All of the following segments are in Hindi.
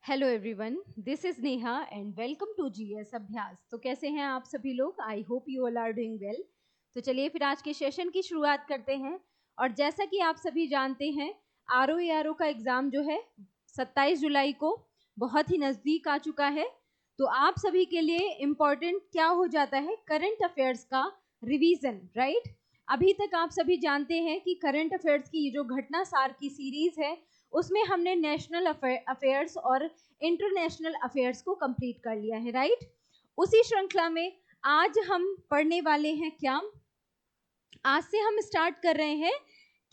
Hello everyone, this is Neha and welcome to GS Abhyas. तो कैसे हैं आप सभी लोग? I hope you all are doing well. तो चलिए फिर आज के सेशन की शुरुआत करते हैं। और जैसा कि आप सभी जानते हैं, आरओ का एग्ज़ाम जो है 27 जुलाई को बहुत ही नज़दीक आ चुका है। तो आप सभी के लिए इम्पॉर्टेंट क्या हो जाता है? करंट अफेयर्स का रिवीजन, राइट। अभी तक आप सभी जानते हैं कि करंट अफेयर्स की ये जो घटना सार की सीरीज है, उसमें हमने नेशनल अफेयर्स और इंटरनेशनल अफेयर्स को कंप्लीट कर लिया है, राइट। उसी श्रृंखला में आज हम पढ़ने वाले हैं क्या? आज से हम स्टार्ट कर रहे हैं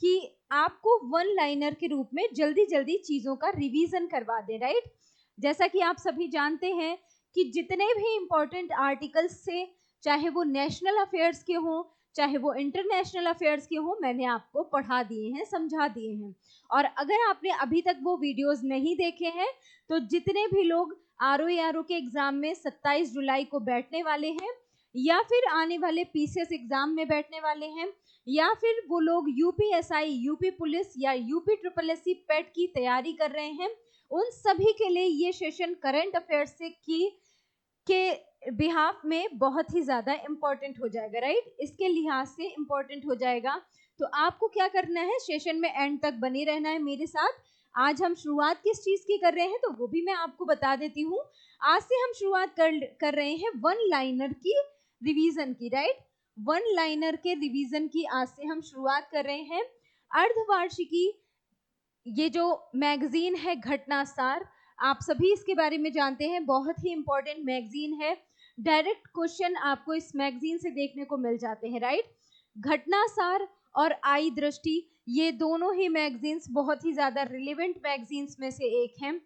कि आपको वन लाइनर के रूप में जल्दी जल्दी चीजों का रिवीजन करवा दें, राइट। जैसा कि आप सभी जानते हैं कि जितने भी इंपॉर्टेंट आर्टिकल्स से, चाहे वो नेशनल अफेयर्स के हों चाहे वो इंटरनेशनल अफेयर्स के हों, मैंने आपको पढ़ा दिए हैं, समझा दिए हैं। और अगर आपने अभी तक वो वीडियोस नहीं देखे हैं, तो जितने भी लोग आरओ के एग्जाम में 27 जुलाई को बैठने वाले हैं, या फिर आने वाले पीसीएस एग्जाम में बैठने वाले हैं, या फिर वो लोग यूपीएसआई, यूपी पुलिस या यूपी ट्रिपल एससी पेट की तैयारी कर रहे हैं, उन सभी के लिए ये सेशन करंट अफेयर्स से के बिहाफ में बहुत ही ज्यादा इंपॉर्टेंट हो जाएगा, राइट। इसके लिहाज से इंपॉर्टेंट हो जाएगा। तो आपको क्या करना है? सेशन में एंड तक बने रहना है मेरे साथ। आज हम शुरुआत किस चीज की कर रहे हैं, तो वो भी मैं आपको बता देती हूँ। आज से हम शुरुआत कर रहे हैं वन लाइनर की रिवीजन की, राइट। वन लाइनर के रिवीजन की आज से हम शुरुआत कर रहे हैं। अर्धवार्षिकी, ये जो मैगजीन है घटना सार, आप सभी इसके बारे में जानते हैं, बहुत ही इंपॉर्टेंट मैगजीन है। डायरेक्ट क्वेश्चन आपको इस मैगजीन से देखने को मिल जाते हैं, राइट। घटना सार और आई दृष्टि, ये दोनों ही मैगजीन्स बहुत ही ज्यादा रिलेवेंट मैगजीन्स में से एक हैं।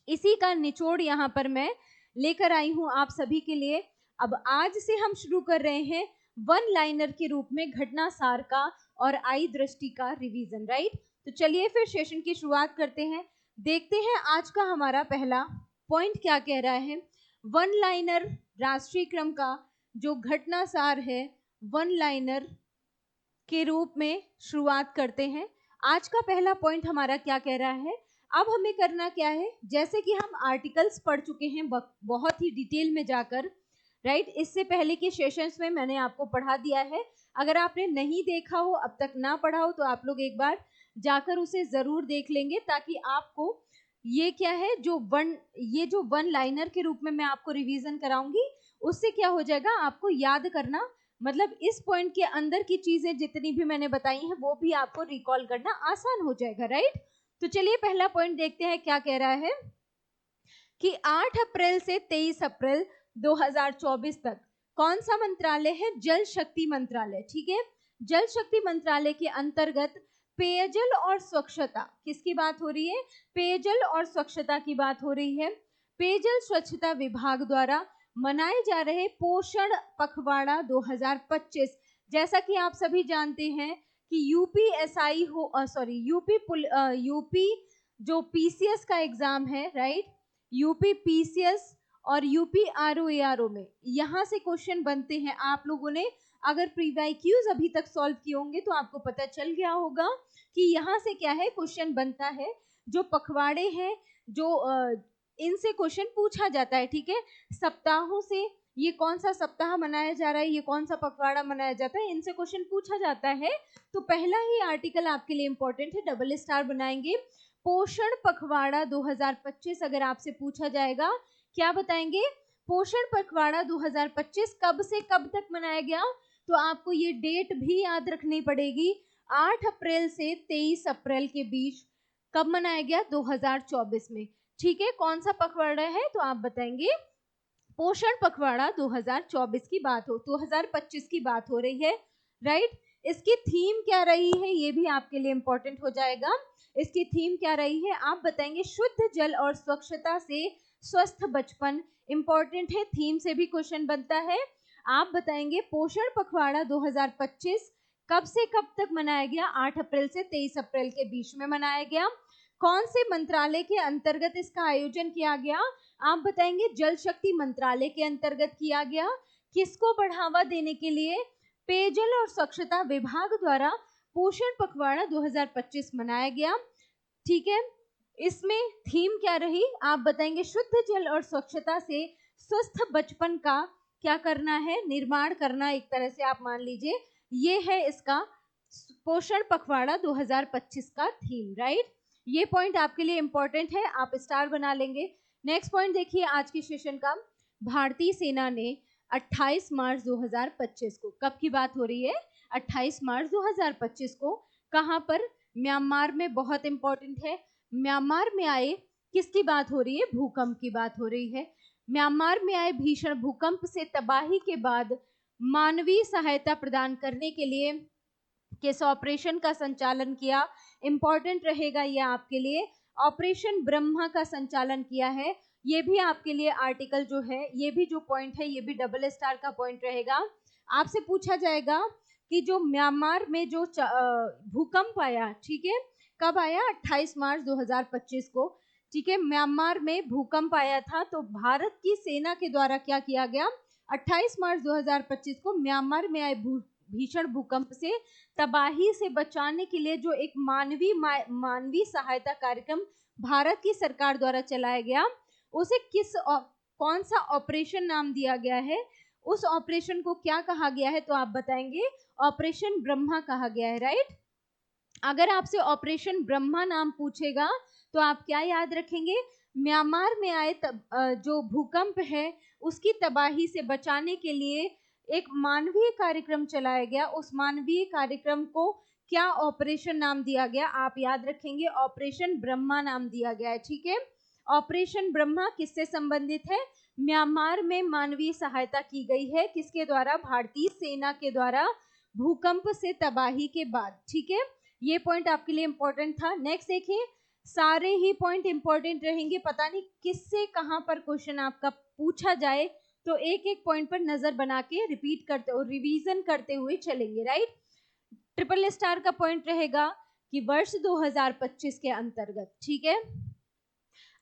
इसी का निचोड़ यहाँ पर मैं लेकर आई हूँ आप सभी के लिए। अब आज से हम शुरू कर रहे हैं वन लाइनर के रूप में घटना सार का और आई दृष्टि का रिवीजन, राइट। तो चलिए फिर सेशन की शुरुआत करते हैं। देखते हैं आज का हमारा पहला पॉइंट क्या कह रहा है। वन लाइनर राष्ट्रीय क्रम का जो घटना सार है, वन लाइनर के रूप में शुरुआत करते हैं। आज का पहला पॉइंट हमारा क्या कह रहा है? अब हमें करना क्या है? जैसे कि हम आर्टिकल्स पढ़ चुके हैं बहुत ही डिटेल में जाकर, राइट। इससे पहले के सेशंस में मैंने आपको पढ़ा दिया है। अगर आपने नहीं देखा हो, अब तक ना पढ़ा हो, तो आप लोग एक बार जाकर उसे जरूर देख लेंगे, ताकि आपको ये क्या है जो वन लाइनर के रूप में मैं आपको रिवीजन कराऊंगी, उससे क्या हो जाएगा, आपको याद करना, मतलब इस पॉइंट के अंदर की चीजें जितनी भी मैंने बताई हैं वो भी आपको रिकॉल करना आसान हो जाएगा, राइट। तो चलिए पहला पॉइंट देखते हैं क्या कह रहा है कि 8 अप्रैल से 23 अप्रैल 2024 तक कौन सा मंत्रालय है? जल शक्ति मंत्रालय, ठीक है। जल शक्ति मंत्रालय के अंतर्गत पेयजल और स्वच्छता, किसकी बात हो रही है? पेयजल और स्वच्छता की बात हो रही है। पेयजल स्वच्छता विभाग द्वारा मनाए जा रहे पोषण पखवाड़ा 2025, जैसा कि आप सभी जानते हैं कि यूपीएसआई यूपी जो पीसीएस का एग्जाम है, राइट, यूपी पीसीएस और यूपी आरओ में यहाँ से क्वेश्चन बनते हैं। आप लोगों ने अगर प्रीवाइक्यूज अभी तक सॉल्व किए होंगे तो आपको पता चल गया होगा कि यहाँ से क्या है, क्वेश्चन बनता है। जो पखवाड़े हैं, जो इनसे क्वेश्चन पूछा जाता है, ठीक है। सप्ताहों से ये कौन सा सप्ताह मनाया जा रहा है, ये कौन सा पखवाड़ा मनाया जाता है, इनसे क्वेश्चन पूछा जाता है। तो पहला ही आर्टिकल आपके लिए इंपॉर्टेंट है, डबल स्टार बनाएंगे। पोषण पखवाड़ा 2025 अगर आपसे पूछा जाएगा, क्या बताएंगे? पोषण पखवाड़ा 2025 कब से कब तक मनाया गया? तो आपको ये डेट भी याद रखनी पड़ेगी। 8 अप्रैल से 23 अप्रैल के बीच कब मनाया गया? 2024 में, ठीक है। कौन सा पखवाड़ा है? तो आप बताएंगे पोषण पखवाड़ा 2024 की बात हो, 2025 की बात हो रही है, राइट। इसकी थीम क्या रही है, ये भी आपके लिए इंपॉर्टेंट हो जाएगा। इसकी थीम क्या रही है? आप बताएंगे शुद्ध जल और स्वच्छता से स्वस्थ बचपन। इंपॉर्टेंट है, थीम से भी क्वेश्चन बनता है। आप बताएंगे पोषण पखवाड़ा 2025 कब से कब तक मनाया गया? 8 अप्रैल से 23 अप्रैल के बीच में मनाया गया। कौन से मंत्रालय के अंतर्गत इसका आयोजन किया गया? आप बताएंगे जल शक्ति मंत्रालय के अंतर्गत किया गया। किसको बढ़ावा देने के लिए? पेयजल और स्वच्छता विभाग द्वारा पोषण पखवाड़ा 2025 मनाया गया, ठीक है। इसमें थीम क्या रही आप बताएंगे? शुद्ध जल और स्वच्छता से स्वस्थ बचपन का क्या करना है? निर्माण करना, एक तरह से आप मान लीजिए ये है इसका पोषण पखवाड़ा 2025 का थीम, राइट। ये पॉइंट आपके लिए इंपॉर्टेंट है, आप स्टार बना लेंगे। नेक्स्ट पॉइंट देखिए आज की सेशन का, भारतीय सेना ने 28 मार्च 2025 को, कब की बात हो रही है? 28 मार्च 2025 को कहां पर? म्यांमार में। बहुत इंपॉर्टेंट है, म्यांमार में आए, किसकी बात हो रही है? भूकंप की बात हो रही है। म्यांमार में आए भीषण भूकंप से तबाही के बाद मानवीय सहायता प्रदान करने के लिए किस ऑपरेशन का संचालन किया? इंपॉर्टेंट रहेगा ये आपके लिए, ऑपरेशन ब्रह्मा का संचालन किया है। ये भी आपके लिए आर्टिकल जो है, ये भी जो पॉइंट है, ये भी डबल स्टार का पॉइंट रहेगा। आपसे पूछा जाएगा कि जो म्यांमार में जो भूकंप आया, ठीक है, कब आया? 28 मार्च 2025 को, ठीक है, म्यांमार में भूकंप आया था, तो भारत की सेना के द्वारा क्या किया गया? 28 मार्च 2025 को म्यांमार में आए भीषण भूकंप से तबाही से बचाने के लिए जो एक मानवीय सहायता कार्यक्रम भारत की सरकार द्वारा चलाया गया, उसे कौन सा ऑपरेशन नाम दिया गया है? उस ऑपरेशन को क्या कहा गया है? तो आप बताएंगे ऑपरेशन ब्रह्मा कहा गया है, राइट। अगर आपसे ऑपरेशन ब्रह्मा नाम पूछेगा तो आप क्या याद रखेंगे? म्यांमार में आए जो भूकंप है उसकी तबाही से बचाने के लिए एक मानवीय कार्यक्रम चलाया गया, उस मानवीय कार्यक्रम को क्या ऑपरेशन नाम दिया गया? आप याद रखेंगे ऑपरेशन ब्रह्मा नाम दिया गया है, ठीक है। ऑपरेशन ब्रह्मा किससे संबंधित है? म्यांमार में मानवीय सहायता की गई है, किसके द्वारा? भारतीय सेना के द्वारा, भूकंप से तबाही के बाद, ठीक है। ये पॉइंट आपके लिए इंपॉर्टेंट था। नेक्स्ट देखिए, सारे ही पॉइंट इंपॉर्टेंट रहेंगे, पता नहीं किससे कहां पर क्वेश्चन आपका पूछा जाए, तो एक एक पॉइंट पर नजर बना के रिपीट करते और रिवीजन करते हुए चलेंगे, राइट। ट्रिपल स्टार का पॉइंट रहेगा कि वर्ष 2025 के अंतर्गत, ठीक है,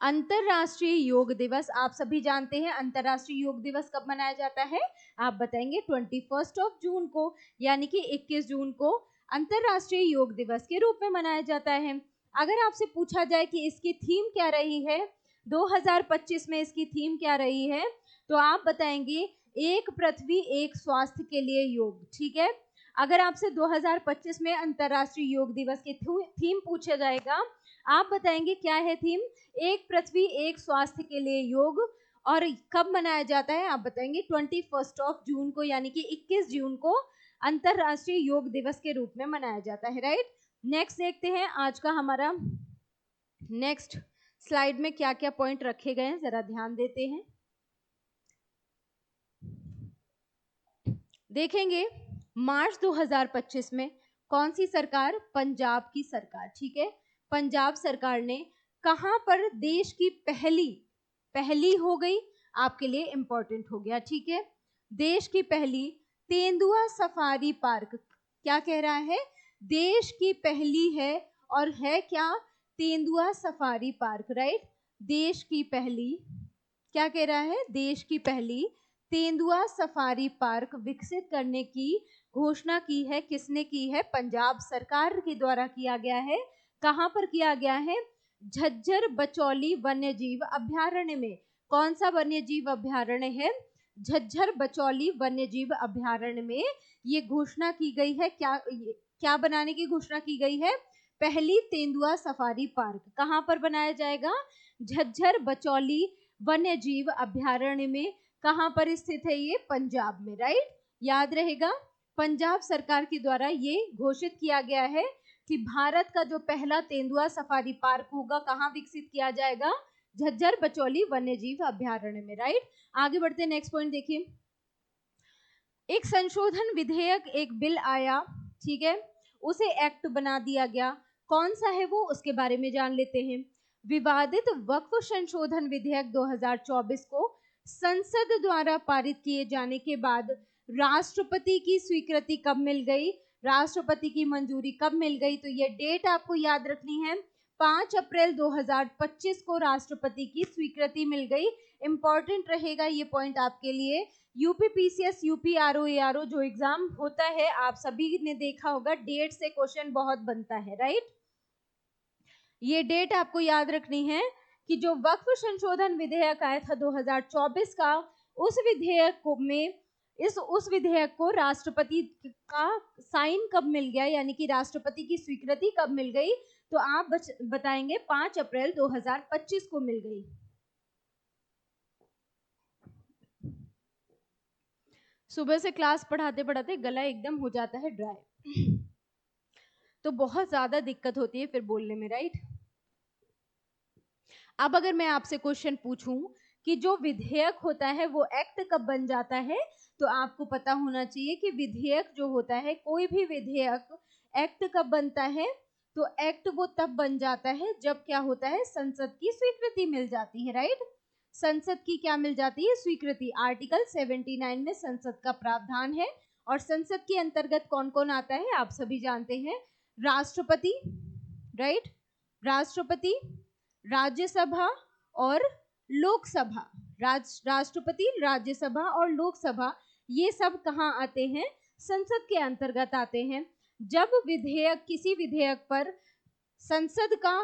अंतरराष्ट्रीय योग दिवस, आप सभी जानते हैं अंतरराष्ट्रीय योग दिवस कब मनाया जाता है? आप बताएंगे 21 जून को, यानी कि 21 जून को अंतरराष्ट्रीय योग दिवस के रूप में मनाया जाता है। अगर आपसे पूछा जाए कि इसकी थीम क्या रही है 2025 में, इसकी थीम क्या रही है, तो आप बताएंगे एक पृथ्वी एक स्वास्थ्य के लिए योग, ठीक है। अगर आपसे 2025 में अंतरराष्ट्रीय योग दिवस की थीम पूछा जाएगा, आप बताएंगे क्या है थीम? एक पृथ्वी एक स्वास्थ्य के लिए योग। और कब मनाया जाता है? आप बताएंगे 21 जून को, यानी कि 21 जून को अंतरराष्ट्रीय योग दिवस के रूप में मनाया जाता है, राइट। नेक्स्ट देखते हैं आज का हमारा नेक्स्ट स्लाइड में क्या क्या पॉइंट रखे गए हैं, जरा ध्यान देते हैं। देखेंगे मार्च 2025 में कौन सी सरकार? पंजाब की सरकार, ठीक है। पंजाब सरकार ने कहां पर देश की पहली हो गई, आपके लिए इंपॉर्टेंट हो गया, ठीक है, देश की पहली तेंदुआ सफारी पार्क, क्या कह रहा है? देश की पहली है, और है क्या? तेंदुआ सफारी पार्क, राइट। देश की पहली, क्या कह रहा है? देश की पहली तेंदुआ सफारी पार्क विकसित करने की घोषणा की है, किसने की है? पंजाब सरकार के द्वारा किया गया है। कहां पर किया गया है? झज्जर बचौली वन्यजीव अभ्यारण्य में। कौन सा वन्यजीव अभ्यारण्य है? झज्जर बचौली वन्यजीव अभ्यारण्य में ये घोषणा की गई है। क्या बनाने की घोषणा की गई है? पहली तेंदुआ सफारी पार्क कहां पर बनाया जाएगा? झज्जर बचौली वन्यजीव अभ्यारण्य में। कहां पर स्थित है ये? पंजाब में, राइट। याद रहेगा, पंजाब सरकार के द्वारा ये घोषित किया गया है कि भारत का जो पहला तेंदुआ सफारी पार्क होगा, कहां विकसित किया जाएगा? झज्जर बचौली वन्यजीव अभ्यारण्य में, राइट। आगे बढ़ते, नेक्स्ट पॉइंट देखिए। एक संशोधन विधेयक, एक बिल आया, ठीक है, उसे एक्ट बना दिया गया, कौन सा है वो? उसके बारे में जान लेते हैं। विवादित वक्फ संशोधन विधेयक 2024 को संसद द्वारा पारित किए जाने के बाद राष्ट्रपति की स्वीकृति कब मिल गई? राष्ट्रपति की मंजूरी कब मिल गई? तो ये डेट आपको याद रखनी है, 5 अप्रैल 2025 को राष्ट्रपति की स्वीकृति मिल गई। इंपॉर्टेंट रहेगा ये पॉइंट आपके लिए। यूपीपीसीएस, यूपीआरओ, एआरओ जो एग्जाम होता है, आप सभी ने देखा होगा, डेट से क्वेश्चन बहुत बनता है, राइट। ये डेट आपको याद रखनी है कि जो वक्फ संशोधन विधेयक आया था 2024 का, उस विधेयक में उस विधेयक को राष्ट्रपति का साइन कब मिल गया, यानी कि राष्ट्रपति की स्वीकृति कब मिल गई, तो आप बताएंगे 5 अप्रैल 2025 को मिल गई। सुबह से क्लास पढ़ाते पढ़ाते गला एकदम हो जाता है ड्राई, तो बहुत ज्यादा दिक्कत होती है फिर बोलने में, राइट। अब अगर मैं आपसे क्वेश्चन पूछूं कि जो विधेयक होता है वो एक्ट कब बन जाता है, तो आपको पता होना चाहिए कि विधेयक जो होता है, कोई भी विधेयक एक्ट कब बनता है, तो एक्ट वो तब बन जाता है जब क्या होता है, संसद की स्वीकृति मिल जाती है, राइट। संसद की क्या मिल जाती है, स्वीकृति। आर्टिकल 79 में संसद का प्रावधान है, और संसद के अंतर्गत कौन कौन आता है आप सभी जानते हैं, राष्ट्रपति, राइट, राष्ट्रपति, राज्यसभा और लोकसभा। राष्ट्रपति, राज्यसभा और लोकसभा, ये सब कहाँ आते हैं, संसद के अंतर्गत आते हैं। जब विधेयक, किसी विधेयक पर संसद का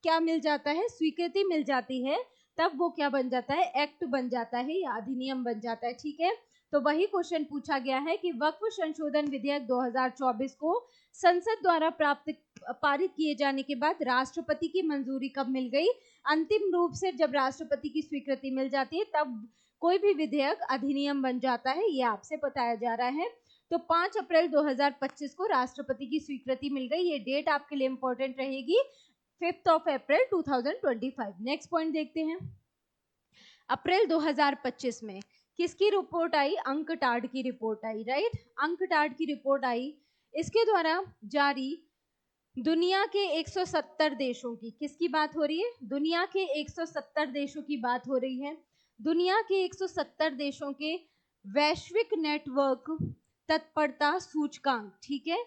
क्या मिल जाता है, स्वीकृति मिल जाती है, तब वो क्या बन जाता है, एक्ट बन जाता है या अधिनियम बन जाता है, ठीक है। तो वही क्वेश्चन पूछा गया है कि वक्फ संशोधन विधेयक 2024 को संसद द्वारा पारित किए जाने के बाद राष्ट्रपति की मंजूरी कब मिल गई। अंतिम रूप से जब राष्ट्रपति की स्वीकृति मिल जाती है तब कोई भी विधेयक अधिनियम बन जाता है, ये आपसे बताया जा रहा है। तो 5 अप्रैल 2025 को राष्ट्रपति की स्वीकृति मिल गई, ये डेट आपके लिए इंपॉर्टेंट रहेगी, 5 अप्रैल 2025। नेक्स्ट पॉइंट देखते हैं। अप्रैल 2025 में किसकी रिपोर्ट आई, अंकटाड की रिपोर्ट आई, राइट। अंकटाड की रिपोर्ट आई, इसके द्वारा जारी दुनिया के 170 देशों की, किसकी बात हो रही है, दुनिया के 170 देशों की बात हो रही है। दुनिया के 170 देशों के वैश्विक नेटवर्क तत्परता सूचकांक, ठीक है,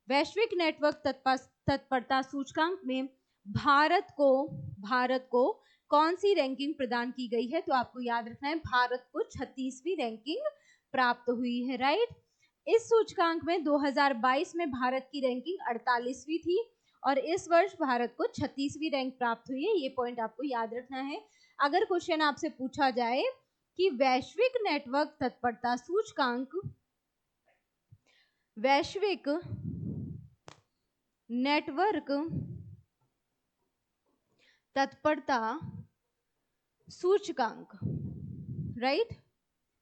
वैश्विक नेटवर्क तत्परता सूचकांक में भारत को कौन सी रैंकिंग प्रदान की गई है, तो आपको याद रखना है भारत को 36वीं रैंकिंग प्राप्त हुई है, राइट। इस सूचकांक में 2022 में भारत की रैंकिंग 48वीं थी और इस वर्ष भारत को 36वीं रैंक प्राप्त हुई है, ये पॉइंट आपको याद रखना है। अगर क्वेश्चन आपसे पूछा जाए कि वैश्विक नेटवर्क तत्परता सूचकांक, वैश्विक नेटवर्क तत्परता सूचकांक, राइट,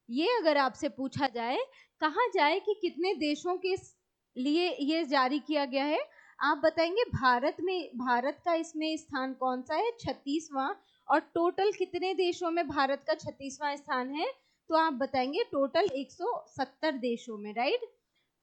ये अगर आपसे पूछा जाए, कहा जाए कि कितने देशों के लिए ये जारी किया गया है, आप बताएंगे भारत का इसमें स्थान कौन सा है, 36वां, और टोटल कितने देशों में भारत का 36वां स्थान है, तो आप बताएंगे टोटल 170 देशों में, राइट।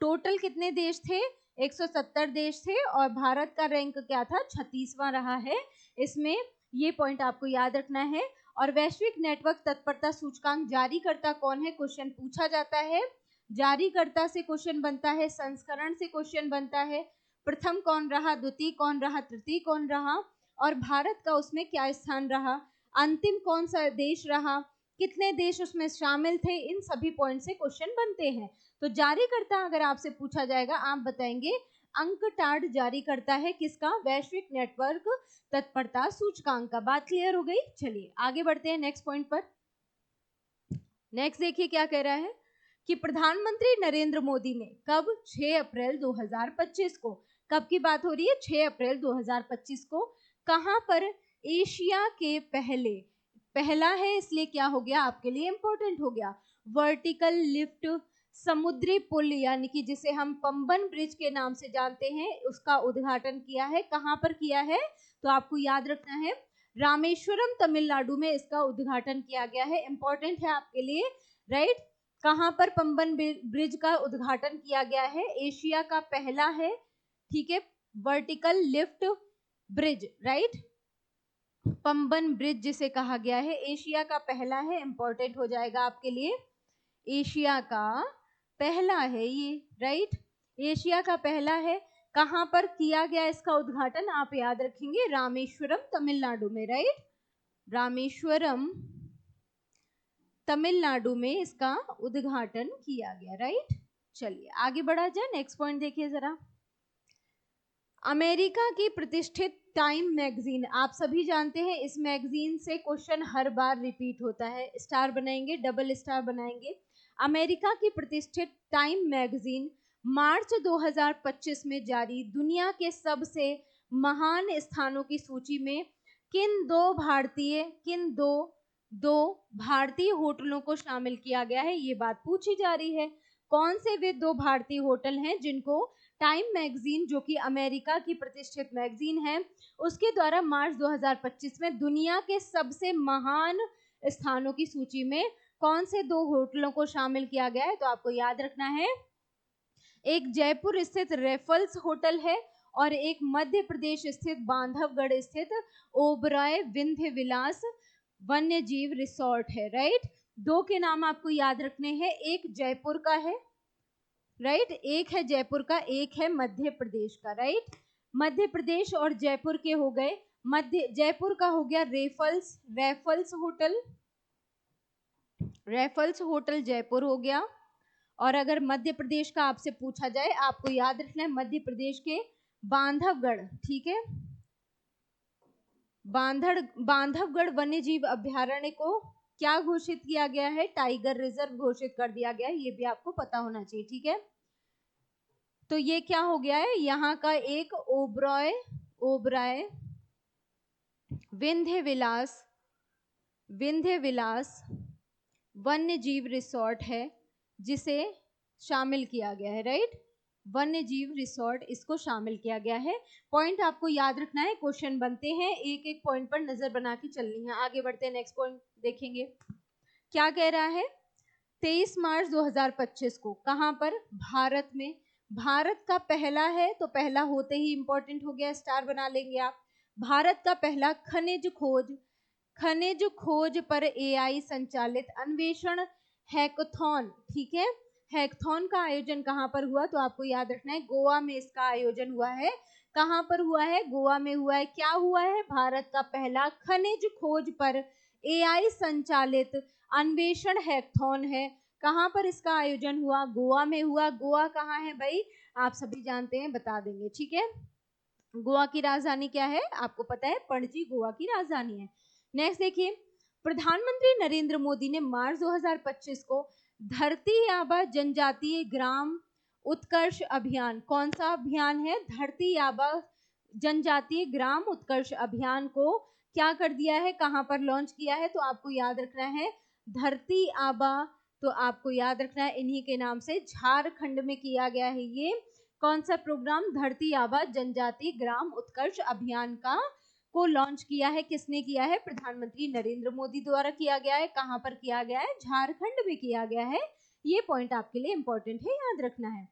टोटल कितने देश थे, 170 देश थे और भारत का रैंक क्या था, 36वां रहा है इसमें, ये पॉइंट आपको याद रखना है। और वैश्विक नेटवर्क तत्परता सूचकांक जारीकर्ता कौन है, क्वेश्चन पूछा जाता है, जारीकर्ता से क्वेश्चन बनता है, संस्करण से क्वेश्चन बनता है, प्रथम कौन रहा, द्वितीय कौन रहा, तृतीय कौन रहा, और भारत का उसमें क्या स्थान रहा, अंतिम कौन सा देश रहा, कितने देश उसमें शामिल थे, इन सभी पॉइंट से क्वेश्चन बनते हैं। तो जारीकर्ता अगर आपसे पूछा जाएगा, आप बताएंगे अंकटाड जारी करता है किसका, वैश्विक नेटवर्क तत्परता सूचकांक का। बात क्लियर हो गई, चलिए आगे बढ़ते हैं नेक्स्ट पॉइंट पर। नेक्स्ट देखिए क्या कह रहा है कि प्रधानमंत्री नरेंद्र मोदी ने कब, 6 अप्रैल 2025 को, कब की बात हो रही है, 6 अप्रैल 2025 को, कहां पर, एशिया के पहला है इसलिए क्या हो गया, आपके लिए इंपॉर्टेंट हो गया, वर्टिकल लिफ्ट समुद्री पुल, यानी कि जिसे हम पंबन ब्रिज के नाम से जानते हैं, उसका उद्घाटन किया है, कहां पर किया है, तो आपको याद रखना है रामेश्वरम तमिलनाडु में इसका उद्घाटन किया गया है, इंपॉर्टेंट है आपके लिए, राइट। कहां पर पंबन ब्रिज का उद्घाटन किया गया है, एशिया का पहला है, ठीक है, vertical lift bridge, right, Pamban bridge जिसे कहा गया है, एशिया का पहला है, इंपॉर्टेंट हो जाएगा आपके लिए, एशिया का पहला है ये, राइट, एशिया का पहला है। कहां पर किया गया इसका उद्घाटन, आप याद रखेंगे रामेश्वरम तमिलनाडु में, राइट, रामेश्वरम तमिलनाडु में इसका उद्घाटन किया गया, राइट। चलिए आगे बढ़ा जाए, नेक्स्ट पॉइंट देखिए जरा। अमेरिका की प्रतिष्ठित टाइम मैगजीन, आप सभी जानते हैं इस मैगजीन से क्वेश्चन हर बार रिपीट होता है, स्टार बनाएंगे, डबल स्टार बनाएंगे। अमेरिका की प्रतिष्ठित टाइम मैगजीन मार्च 2025 में जारी दुनिया के सबसे महान स्थानों की सूची में किन दो भारतीय होटलों को शामिल किया गया है, ये बात पूछी जा रही है। कौन से वे दो भारतीय होटल हैं जिनको टाइम मैगजीन, जो कि अमेरिका की प्रतिष्ठित मैगजीन है, उसके द्वारा मार्च 2025 में दुनिया के सबसे महान स्थानों की सूची में कौन से दो होटलों को शामिल किया गया है? तो आपको याद रखना है, एक जयपुर स्थित रेफल्स होटल है और एक मध्य प्रदेश स्थित बांधवगढ़ स्थित ओबराय विंध्य विलास वन्य जीव रिसोर्ट है। राइट, दो के नाम आपको याद रखने हैं, एक जयपुर का है, राइट, एक है जयपुर का, एक है मध्य प्रदेश का। राइट, मध्य प्रदेश और जयपुर के हो गए, जयपुर का हो गया रेफल्स होटल जयपुर हो गया। और अगर मध्य प्रदेश का आपसे पूछा जाए, आपको याद रखना है मध्य प्रदेश के बांधवगढ़, ठीक है, बांधवगढ़ वन्य जीव अभ्यारण्य को क्या घोषित किया गया है? टाइगर रिजर्व घोषित कर दिया गया है, ये भी आपको पता होना चाहिए, ठीक है। तो ये क्या हो गया है, यहाँ का एक ओबराय विंध्य विलास वन्य जीव रिसोर्ट है जिसे शामिल किया गया है। राइट, वन्य जीव रिसोर्ट, इसको शामिल किया गया है। पॉइंट आपको याद रखना है, क्वेश्चन बनते हैं, एक एक पॉइंट पर नजर बना के चलनी है। आगे बढ़ते हैं, नेक्स्ट पॉइंट देखेंगे क्या कह रहा है। 23 मार्च 2025 को कहां पर? भारत में। भारत का पहला है, तो पहला होते ही इंपॉर्टेंट हो गया, स्टार बना लेंगे आप। भारत का पहला खनिज खोज पर एआई संचालित अन्वेषण हैकाथॉन, ठीक है, हैकाथॉन का आयोजन कहां पर हुआ? तो आपको याद रखना है गोवा में इसका आयोजन हुआ है। कहां पर हुआ है? गोवा में हुआ है। क्या हुआ है? भारत का पहला खनिज खोज पर एआई संचालित अन्वेषण हैकाथॉन है। कहां पर इसका आयोजन हुआ? गोवा में हुआ। गोवा कहाँ है भाई? आप सभी जानते हैं, बता देंगे, ठीक है। गोवा की राजधानी क्या है? आपको पता है, पणजी गोवा की राजधानी है। नेक्स्ट देखिए, प्रधानमंत्री नरेंद्र मोदी ने मार्च 2025 को धरती आबा जनजातीय ग्राम उत्कर्ष अभियान, कौन सा अभियान है? धरती आबा जनजातीय ग्राम उत्कर्ष अभियान को क्या कर दिया है, कहां पर लॉन्च किया है? तो आपको याद रखना है धरती आबा, तो आपको याद रखना है इन्हीं के नाम से झारखंड में किया गया है ये कौन सा प्रोग्राम? धरती आबा जनजाति ग्राम उत्कर्ष अभियान का को लॉन्च किया है। किसने किया है? प्रधानमंत्री नरेंद्र मोदी द्वारा किया गया है। कहां पर किया गया है? झारखंड में किया गया है। ये पॉइंट आपके लिए इंपॉर्टेंट है, याद रखना है।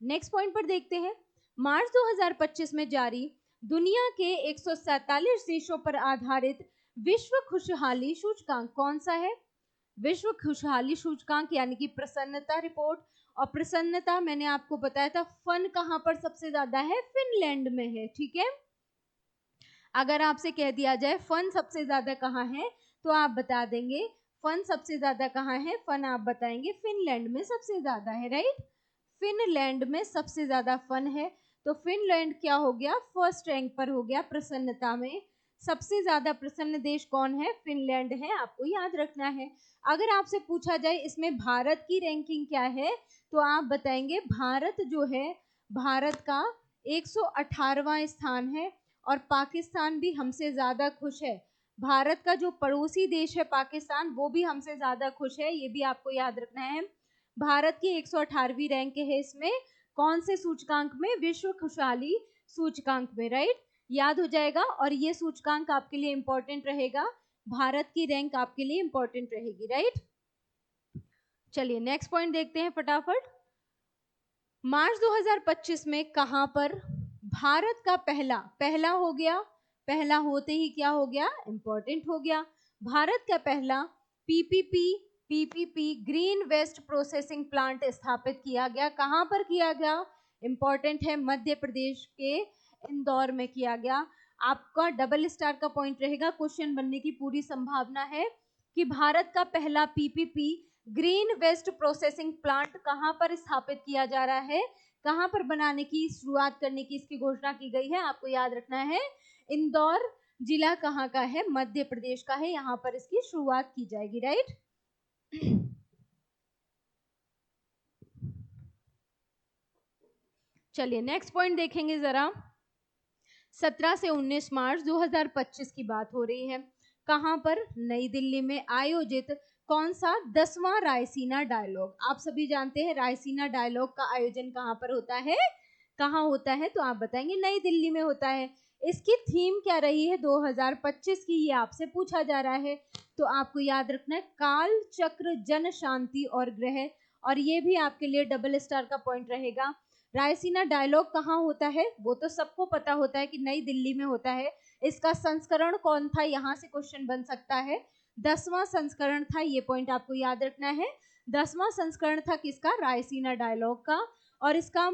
नेक्स्ट पॉइंट पर देखते हैं, मार्च 2025 में जारी दुनिया के 147 देशों पर आधारित विश्व खुशहाली सूचकांक कौन सा है? विश्व खुशहाली सूचकांक यानी कि प्रसन्नता रिपोर्ट। और प्रसन्नता मैंने आपको बताया था, फन कहां पर सबसे ज्यादा है? फिनलैंड में है, ठीक है। अगर आपसे कह दिया जाए फन सबसे ज्यादा कहां है, तो आप बता देंगे फन सबसे ज्यादा कहां है? फन आप बताएंगे फिनलैंड में सबसे ज्यादा है। राइट, फिनलैंड में सबसे ज्यादा फन है। तो फिनलैंड क्या हो गया? फर्स्ट रैंक पर हो गया प्रसन्नता में। सबसे ज्यादा प्रसन्न देश कौन है? फिनलैंड है, आपको याद रखना है। अगर आपसे पूछा जाए इसमें भारत की रैंकिंग क्या है, तो आप बताएंगे भारत जो है, भारत का 118वां स्थान है और पाकिस्तान भी हमसे ज्यादा खुश है। भारत का जो पड़ोसी देश है पाकिस्तान, वो भी हमसे ज्यादा खुश है, ये भी आपको याद रखना है। भारत की 118वीं रैंक है इसमें, कौन से सूचकांक में? विश्व खुशहाली सूचकांक में। राइट, याद हो जाएगा, और ये सूचकांक आपके लिए इंपॉर्टेंट रहेगा, भारत की रैंक आपके लिए इंपॉर्टेंट रहेगी। राइट, चलिए नेक्स्ट पॉइंट देखते हैं फटाफट। मार्च 2025 में कहां पर भारत का पहला हो गया, पहला होते ही क्या हो गया? इंपॉर्टेंट हो गया। भारत का पहला PPP green waste processing plant स्थापित किया गया। कहां पर किया गया? इंपॉर्टेंट है, मध्य प्रदेश के इंदौर में किया गया। आपका डबल स्टार का पॉइंट रहेगा, क्वेश्चन बनने की पूरी संभावना है कि भारत का पहला PPP green waste processing plant कहां पर स्थापित किया जा रहा है? कहाँ पर बनाने की शुरुआत करने की इसकी घोषणा की गई है, आपको याद रखना है। इंदौर जिला कहाँ का है, मध्य प्रदेश का है, यहाँ पर इसकी शुरुआत की जाएगी, राइट। चलिए नेक्स्ट पॉइंट देखेंगे जरा। 17 से 19 मार्च 2025 की बात हो रही है। कहां पर, नई दिल्ली में आयोजित कौन सा 10वां रायसीना डायलॉग। आप सभी जानते हैं रायसीना डायलॉग का आयोजन कहां पर होता है, कहां होता है, तो आप बताएंगे नई दिल्ली में होता है। इसकी थीम क्या रही है 2025 की, ये आपसे पूछा जा रहा है। तो आपको याद रखना है काल चक्र, जन शांति और ग्रह, और ये भी आपके लिए डबल स्टार का पॉइंट रहेगा। रायसीना डायलॉग कहाँ होता है वो तो सबको पता होता है कि नई दिल्ली में होता है। इसका संस्करण कौन था, यहाँ से क्वेश्चन बन सकता है। 10वां संस्करण था, ये पॉइंट आपको याद रखना है। 10वां संस्करण था किसका, रायसीना डायलॉग का। और इसका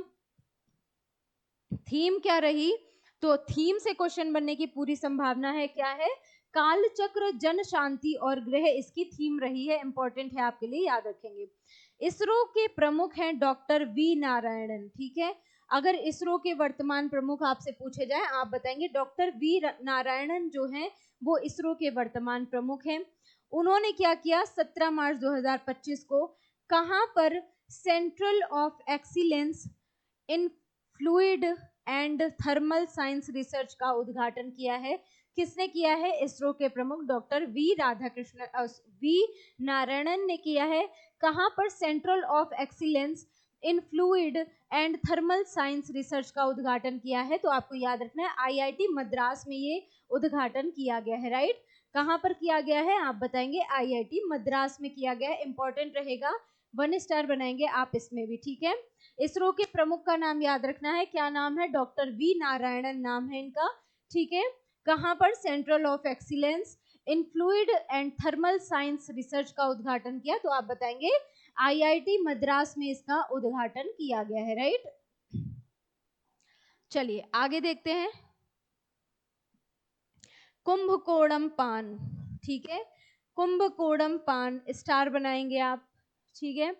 थीम क्या रही, तो थीम से क्वेश्चन बनने की पूरी संभावना है। क्या है, कालचक्र, जन शांति और ग्रह इसकी थीम रही है। इंपॉर्टेंट है आपके लिए, याद रखेंगे। इसरो के प्रमुख हैं डॉक्टर वी नारायणन, ठीक है। अगर इसरो के वर्तमान प्रमुख आपसे पूछे जाए, आप बताएंगे डॉक्टर वी नारायणन जो हैं वो इसरो के वर्तमान प्रमुख हैं। उन्होंने क्या किया, 17 मार्च 2025 को कहां पर central of excellence in fluid and thermal science research का उद्घाटन किया है। किसने किया है, इसरो के प्रमुख डॉक्टर वी नारायणन ने किया है। कहां पर, central of excellence in fluid and thermal science research का उद्घाटन किया है। तो आपको याद रखना है आईआईटी मद्रास में ये उद्घाटन किया गया है, राइट। कहां पर किया गया है, आप बताएंगे आईआईटी मद्रास में किया गया है। इंपॉर्टेंट रहेगा, 1 स्टार बनाएंगे आप इसमें भी, ठीक है। इसरो के प्रमुख का नाम याद रखना है, क्या नाम है, डॉक्टर वी नारायणन नाम है इनका, ठीक है। कहां पर, central of excellence in fluid and thermal science research का उद्घाटन किया, तो आप बताएंगे आईआईटी मद्रास में इसका उद्घाटन किया गया है, राइट। चलिए आगे देखते हैं। कुंभकोणम पान, ठीक है, कुंभकोणम पान स्टार बनाएंगे आप, ठीक है।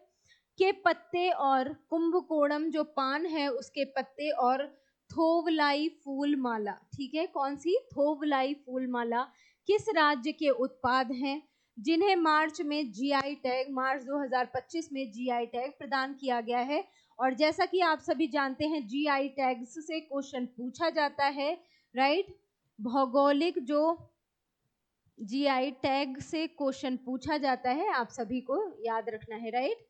के पत्ते और कुंभकोणम जो पान है उसके पत्ते और थोवलाई फूल माला, ठीक है, कौन सी, थोवलाई फूल माला किस राज्य के उत्पाद हैं जिन्हें मार्च में जीआई टैग, मार्च 2025 में जीआई टैग प्रदान किया गया है। और जैसा कि आप सभी जानते हैं जीआई टैग्स से क्वेश्चन पूछा जाता है, राइट। भौगोलिक जो जीआई टैग से क्वेश्चन पूछा जाता है, आप सभी को याद रखना है, राइट।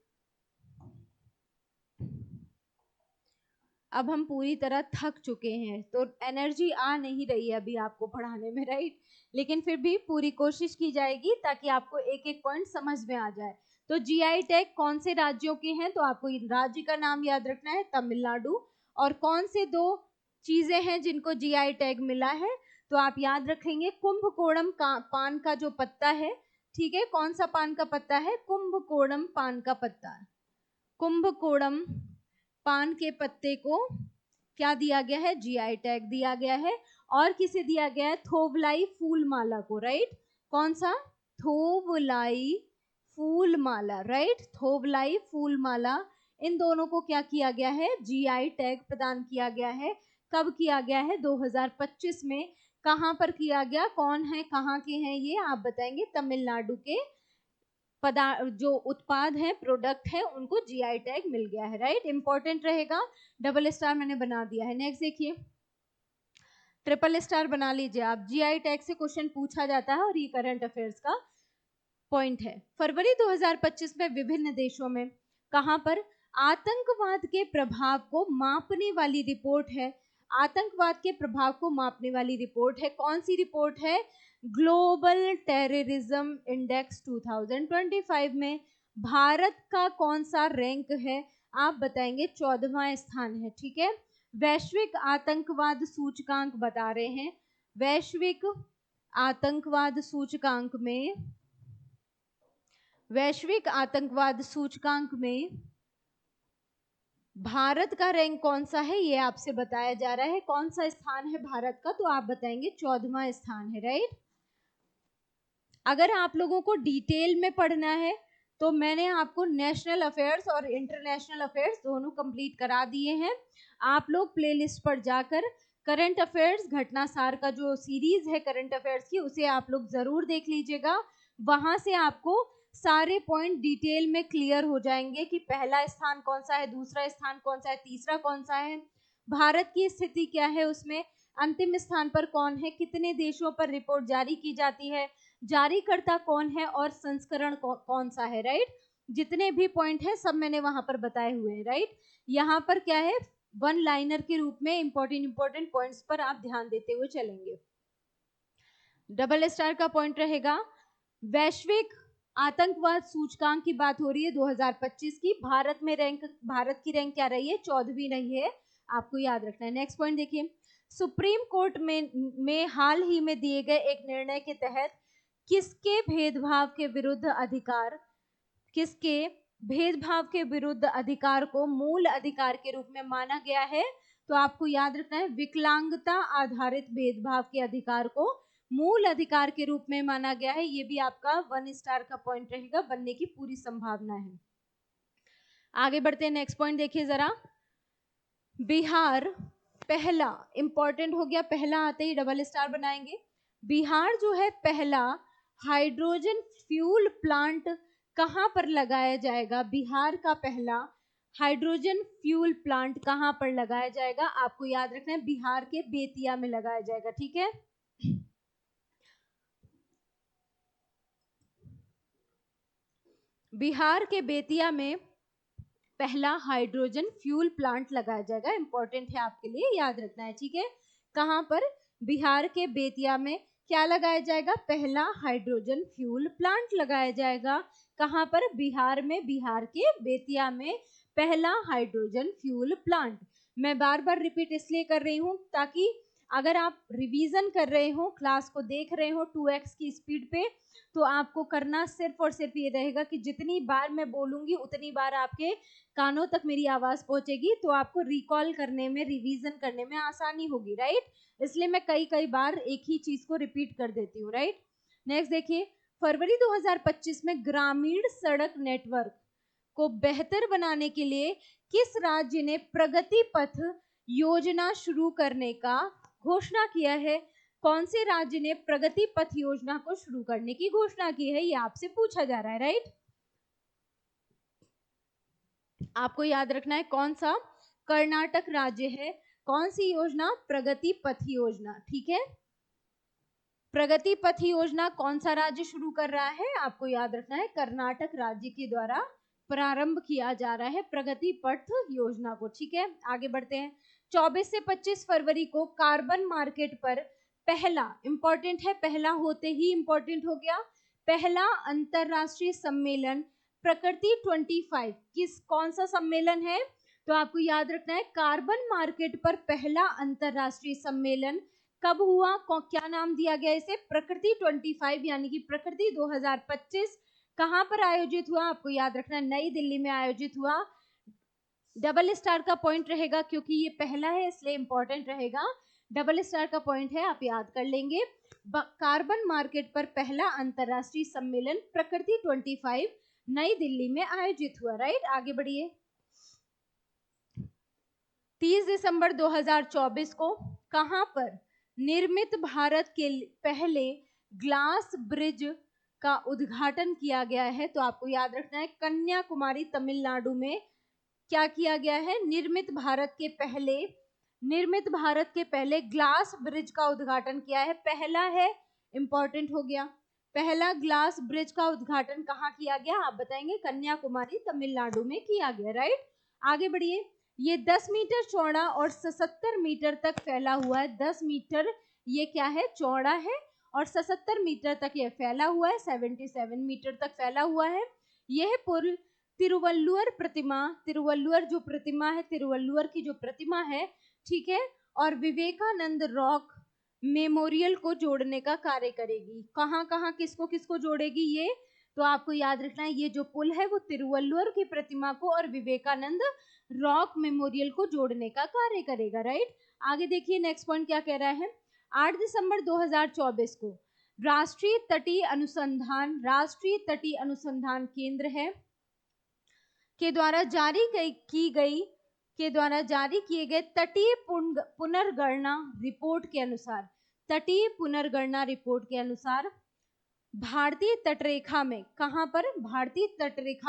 अब हम पूरी तरह थक चुके हैं तो एनर्जी आ नहीं रही है अभी आपको पढ़ाने में, राइट। लेकिन फिर भी पूरी कोशिश की जाएगी ताकि आपको एक एक पॉइंट समझ में आ जाए। तो जीआई टैग कौन से राज्यों के हैं, तो आपको राज्य का नाम याद रखना है, तमिलनाडु। और कौन से 2 चीजें हैं जिनको जीआई टैग मिला है, तो आप याद रखेंगे कुंभकोणम का पान का जो पत्ता है, ठीक है, कौन सा पान का पत्ता है, कुंभकोणम पान का पत्ता। कुंभकोणम पान के पत्ते को क्या दिया गया है, जीआई टैग दिया गया है। और किसे दिया गया है, थोवलाई फूल माला को, राइट। कौन सा, थोवलाई फूल माला, राइट, थोवलाई फूल माला। इन दोनों को क्या किया गया है, जीआई टैग प्रदान किया गया है। कब किया गया है, 2025 में। कहां पर किया गया, कौन है, कहां के हैं ये, आप बताएंगे तमिलनाडु के जो उत्पाद है, प्रोडक्ट है, उनको जीआई टैग मिल गया है, राइट। इंपॉर्टेंट रहेगा, डबल स्टार मैंने बना दिया है। नेक्स्ट देखिए, ट्रिपल स्टार बना लीजिए आप। जीआई टैग से क्वेश्चन पूछा जाता है और ये करंट अफेयर्स का पॉइंट है। फरवरी 2025 में विभिन्न देशों में कहां पर आतंकवाद के प्रभाव को मापने वाली रिपोर्ट है, आतंकवाद के प्रभाव को मापने वाली रिपोर्ट है, कौन सी रिपोर्ट है, ग्लोबल टेररिज्म इंडेक्स 2025 में भारत का कौन सा रैंक है, आप बताएंगे 14वां स्थान है, ठीक है। वैश्विक आतंकवाद सूचकांक बता रहे हैं, वैश्विक आतंकवाद सूचकांक में, वैश्विक आतंकवाद सूचकांक में भारत का रैंक कौन सा है, ये आपसे बताया जा रहा है। कौन सा स्थान है भारत का, तो आप बताएंगे 14वां स्थान है, राइट। अगर आप लोगों को डिटेल में पढ़ना है तो मैंने आपको नेशनल अफेयर्स और इंटरनेशनल अफेयर्स दोनों कंप्लीट करा दिए हैं। आप लोग प्लेलिस्ट पर जाकर करंट अफेयर्स घटना सार का जो सीरीज है करंट अफेयर्स की, उसे आप लोग जरूर देख लीजिएगा। वहां से आपको सारे पॉइंट डिटेल में क्लियर हो जाएंगे कि पहला स्थान कौन सा है, दूसरा स्थान कौन सा है, तीसरा कौन सा है, भारत की स्थिति क्या है, उसमें अंतिम स्थान पर कौन है, कितने देशों पर रिपोर्ट जारी की जाती है, जारीकर्ता कौन है और संस्करण कौन सा है, राइट। जितने भी पॉइंट है सब मैंने वहां पर बताए हुए हैं, राइट। यहाँ पर क्या है, वन लाइनर के रूप में इंपॉर्टेंट पॉइंट्स पर आप ध्यान देते हुए चलेंगे। डबल स्टार का पॉइंट रहेगा, वैश्विक आतंकवाद सूचकांक की बात हो रही है 2025 की। भारत की रैंक क्या रही है, 14वीं रही है, आपको याद रखना है। नेक्स्ट पॉइंट देखिए, सुप्रीम कोर्ट में हाल ही में दिए गए एक निर्णय के तहत किसके भेदभाव के विरुद्ध अधिकार को मूल अधिकार के रूप में माना गया है। तो आपको याद रखना है, विकलांगता आधारित भेदभाव के अधिकार को मूल अधिकार के रूप में माना गया है। ये भी आपका 1 स्टार का पॉइंट रहेगा, बनने की पूरी संभावना है। आगे बढ़ते हैं, नेक्स्ट पॉइंट देखिए जरा, बिहार पहला इंपॉर्टेंट हो गया, पहला आते ही डबल स्टार बनाएंगे। बिहार जो है पहला हाइड्रोजन फ्यूल प्लांट कहां पर लगाया जाएगा, बिहार का पहला हाइड्रोजन फ्यूल प्लांट कहां पर लगाया जाएगा, आपको याद रखना है बिहार के बेतिया में लगाया जाएगा, ठीक है। बिहार के बेतिया में पहला हाइड्रोजन फ्यूल प्लांट लगाया जाएगा, इंपॉर्टेंट है आपके लिए, याद रखना है, ठीक है। कहां पर, बिहार के बेतिया में क्या लगाया जाएगा, पहला हाइड्रोजन फ्यूल प्लांट लगाया जाएगा। कहां पर, बिहार में, बिहार के बेतिया में पहला हाइड्रोजन फ्यूल प्लांट। मैं बार बार रिपीट इसलिए कर रही हूं ताकि अगर आप रिवीजन कर रहे हो, क्लास को देख रहे हो 2x की स्पीड पे, तो आपको करना सिर्फ और सिर्फ ये रहेगा कि जितनी बार मैं बोलूंगी उतनी बार आपके कानों तक मेरी आवाज पहुंचेगी, तो आपको रिकॉल करने में, रिवीजन करने में आसानी होगी, राइट। इसलिए मैं कई कई बार एक ही चीज को रिपीट कर देती हूँ, राइट। नेक्स्ट देखिए, फरवरी 2025 में ग्रामीण सड़क नेटवर्क को बेहतर बनाने के लिए किस राज्य ने प्रगति पथ योजना शुरू करने का घोषणा किया है। कौन से राज्य ने प्रगति पथ योजना को शुरू करने की घोषणा की है, ये आपसे पूछा जा रहा है, राइट। आपको याद रखना है कौन सा, कर्नाटक राज्य है। कौन सी योजना, प्रगति पथ योजना, ठीक है। प्रगति पथ योजना कौन सा राज्य शुरू कर रहा है, आपको याद रखना है कर्नाटक राज्य के द्वारा प्रारंभ किया जा रहा है प्रगति पथ योजना को, ठीक है। आगे बढ़ते हैं, 24 से 25 फरवरी को कार्बन मार्केट पर पहला, इंपॉर्टेंट है, पहला होते ही इंपॉर्टेंट हो गया, पहला अंतरराष्ट्रीय सम्मेलन प्रकृति 25 कौन सा सम्मेलन है, तो आपको याद रखना है कार्बन मार्केट पर पहला अंतरराष्ट्रीय सम्मेलन कब हुआ, क्या नाम दिया गया इसे, प्रकृति 25 यानी कि प्रकृति 2025 कहां पर आयोजित हुआ, आपको याद रखना, नई दिल्ली में आयोजित हुआ। डबल स्टार का पॉइंट रहेगा क्योंकि ये पहला है इसलिए इंपॉर्टेंट रहेगा, डबल स्टार का पॉइंट है, आप याद कर लेंगे। कार्बन मार्केट पर पहला अंतरराष्ट्रीय सम्मेलन प्रकृति 25 नई दिल्ली में आयोजित हुआ, राइट। आगे बढ़िए, 30 दिसंबर 2024 को कहां पर निर्मित भारत के पहले ग्लास ब्रिज का उद्घाटन किया गया है, तो आपको याद रखना है कन्याकुमारी तमिलनाडु में क्या किया गया है, निर्मित भारत के पहले ग्लास ब्रिज का उद्घाटन किया है, पहला है, इंपॉर्टेंट हो गया। पहला ग्लास ब्रिज का उद्घाटन कहाँ किया गया, आप बताएंगे, कन्याकुमारी तमिलनाडु में किया गया, राइट। आगे बढ़िए, ये 10 मीटर चौड़ा और 77 मीटर तक फैला हुआ है, 10 मीटर ये क्या है, चौड़ा है, और 77 मीटर तक ये फैला हुआ है, 77 मीटर तक फैला हुआ है। यह पुल तिरुवल्लुवर जो प्रतिमा है, तिरुवल्लुवर की जो प्रतिमा है, ठीक है, और विवेकानंद रॉक मेमोरियल को जोड़ने का कार्य करेगी। कहाँ कहाँ किसको किसको जोड़ेगी ये, तो आपको याद रखना है ये जो पुल है वो तिरुवल्लुवर की प्रतिमा को और विवेकानंद रॉक मेमोरियल को जोड़ने का कार्य करेगा, राइट। आगे देखिए नेक्स्ट पॉइंट क्या कह रहा है, 8 दिसंबर 2024 को राष्ट्रीय तटीय अनुसंधान केंद्र है के द्वारा जारी किए गए तटीय पुनर्गणना रिपोर्ट के अनुसार भारतीय तटरेखा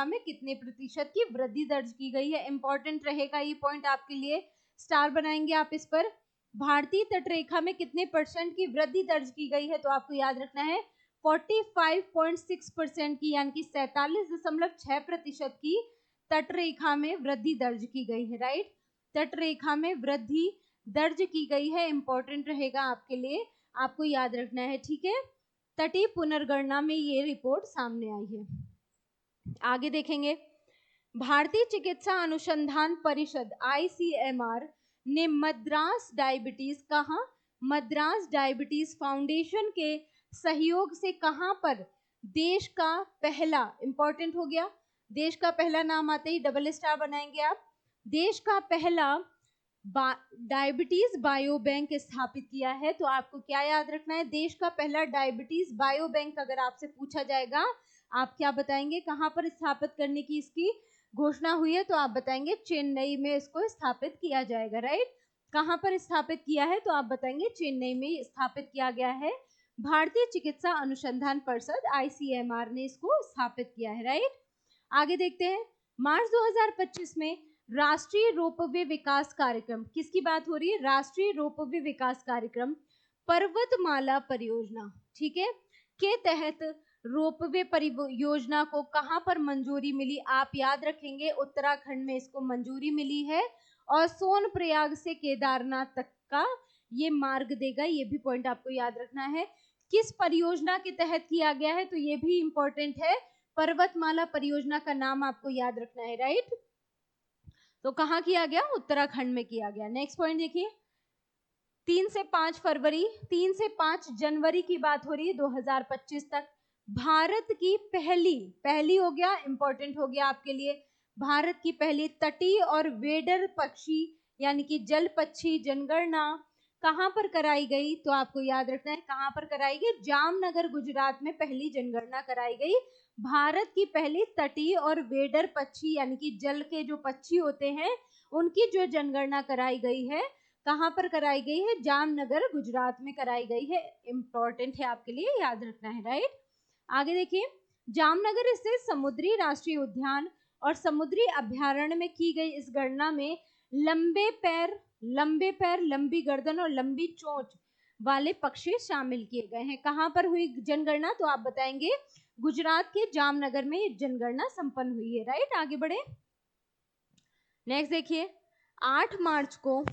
में कितने प्रतिशत की वृद्धि दर्ज की गई है। इंपॉर्टेंट रहेगा ये पॉइंट आपके लिए, स्टार बनाएंगे आप इस पर। भारतीय तटरेखा में कितने परसेंट की वृद्धि दर्ज की गई है, तो आपको याद रखना है 45.6% की, यानी कि 47.6% की तटरेखा में वृद्धि दर्ज की गई है। राइट, तटरेखा में वृद्धि दर्ज की गई है, इंपॉर्टेंट रहेगा आपके लिए, आपको याद रखना है। ठीक है, तटीय पुनर्गणना में ये रिपोर्ट सामने आई है। आगे देखेंगे, भारतीय चिकित्सा अनुसंधान परिषद ICMR ने मद्रास डायबिटीज फाउंडेशन के सहयोग से कहां पर देश का पहला, इंपॉर्टेंट हो गया, देश का पहला नाम आते ही डबल स्टार बनाएंगे आप, देश का पहला डायबिटीज बायो बैंक स्थापित किया है। तो आपको क्या याद रखना है, देश का पहला डायबिटीज बायो बैंक अगर आपसे पूछा जाएगा, आप क्या बताएंगे, कहां पर स्थापित करने की इसकी घोषणा हुई है, तो आप बताएंगे चेन्नई में इसको स्थापित किया जाएगा। राइट, कहां पर स्थापित किया है, तो आप बताएंगे चेन्नई में स्थापित किया गया है। भारतीय चिकित्सा अनुसंधान परिषद ICMR ने इसको स्थापित किया है। राइट, आगे देखते हैं, मार्च 2025 में राष्ट्रीय रोपवे विकास कार्यक्रम, किसकी बात हो रही है, राष्ट्रीय रोपवे विकास कार्यक्रम पर्वतमाला परियोजना, ठीक है, के तहत रोपवे परियोजना को कहां पर मंजूरी मिली, आप याद रखेंगे उत्तराखंड में इसको मंजूरी मिली है, और सोनप्रयाग से केदारनाथ तक का ये मार्ग देगा, ये भी पॉइंट आपको याद रखना है। किस परियोजना के तहत किया गया है, तो ये भी इंपॉर्टेंट है, पर्वतमाला परियोजना का नाम आपको याद रखना है। राइट, तो कहां किया गया, उत्तराखंड में किया गया। नेक्स्ट पॉइंट देखिए, 3 से 5 जनवरी की बात हो रही है 2025 तक, भारत की पहली हो गया, इंपॉर्टेंट हो गया आपके लिए, भारत की पहली तटीय और वेडर पक्षी यानी कि जल पक्षी जनगणना कहां पर कराई गई, तो आपको याद रखना है कहां पर कराई गई, जामनगर गुजरात में पहली जनगणना कराई गई। भारत की पहली तटीय और वेडर पक्षी यानी कि जल के जो पक्षी होते हैं उनकी जो जनगणना कराई गई है, कहां पर कराई गई है, जामनगर गुजरात में कराई गई है, इंपॉर्टेंट है आपके लिए, याद रखना है। राइट, आगे देखिए, जामनगर स्थित समुद्री राष्ट्रीय उद्यान और समुद्री अभ्यारण्य में की गई इस गणना में लंबे पैर, लंबी गर्दन और लंबी चोंच वाले पक्षी शामिल किए गए हैं। कहां पर हुई जनगणना, तो आप बताएंगे गुजरात के जामनगर में ये जनगणना संपन्न हुई है। राइट, आगे बढ़े, नेक्स्ट देखिए, 8 मार्च को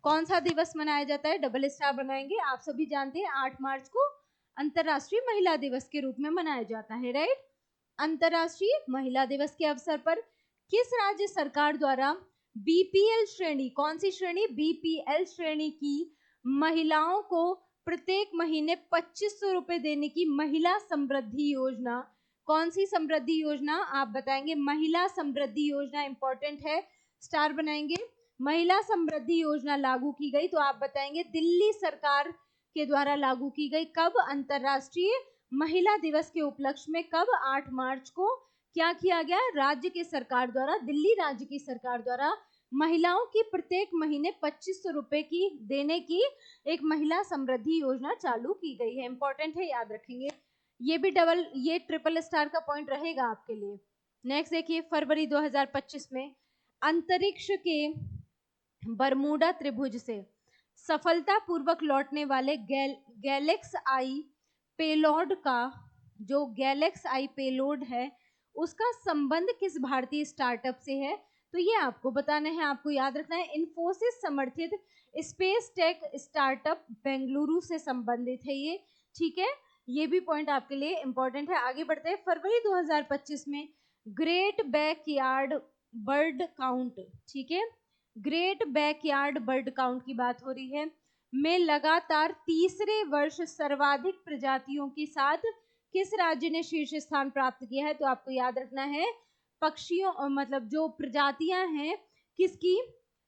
कौन सा दिवस मनाया जाता है, डबल स्टार बनाएंगे, आप सभी जानते हैं 8 मार्च को अंतरराष्ट्रीय महिला दिवस के रूप में मनाया जाता है। राइट, अंतरराष्ट्रीय महिला दिवस के अवसर पर किस राज्य सरकार द्वारा BPL श्रेणी, कौन सी श्रेणी, BPL श्रेणी की महिलाओं को प्रत्येक महीने 2500 रुपए देने की महिला समृद्धि योजना, कौन सी समृद्धि योजना, आप बताएंगे महिला समृद्धि योजना, इंपॉर्टेंट है, स्टार बनाएंगे, महिला समृद्धि योजना लागू की गई, तो आप बताएंगे दिल्ली सरकार के द्वारा लागू की गई। कब, अंतरराष्ट्रीय महिला दिवस के उपलक्ष्य में, कब, 8 मार्च को क्या किया गया, राज्य के सरकार द्वारा, दिल्ली राज्य की सरकार द्वारा महिलाओं की प्रत्येक महीने 2500 रुपए की देने की एक महिला समृद्धि योजना चालू की गई है, इंपॉर्टेंट है, याद रखेंगे, ये भी ये ट्रिपल स्टार का पॉइंट रहेगा आपके लिए। नेक्स्ट देखिए, फरवरी 2025 में अंतरिक्ष के बरमूडा त्रिभुज से सफलतापूर्वक लौटने वाले गैलेक्स आई पेलोड का, जो गैलेक्स आई पेलोड है उसका संबंध किस भारतीय स्टार्टअप से है, तो ये आपको बताना है, आपको याद रखना है, इन्फोसिस समर्थित स्पेस टेक स्टार्टअप बेंगलुरु से संबंधित है ये, ठीक है, ये भी पॉइंट आपके लिए इंपॉर्टेंट है। आगे बढ़ते हैं, फरवरी 2025 में ग्रेट बैकयार्ड बर्ड काउंट, ठीक है, ग्रेट बैकयार्ड बर्ड काउंट की बात हो रही है, में लगातार तीसरे वर्ष सर्वाधिक प्रजातियों के साथ किस राज्य ने शीर्ष स्थान प्राप्त किया है, तो आपको याद रखना है पक्षियों, मतलब जो प्रजातियां हैं किसकी,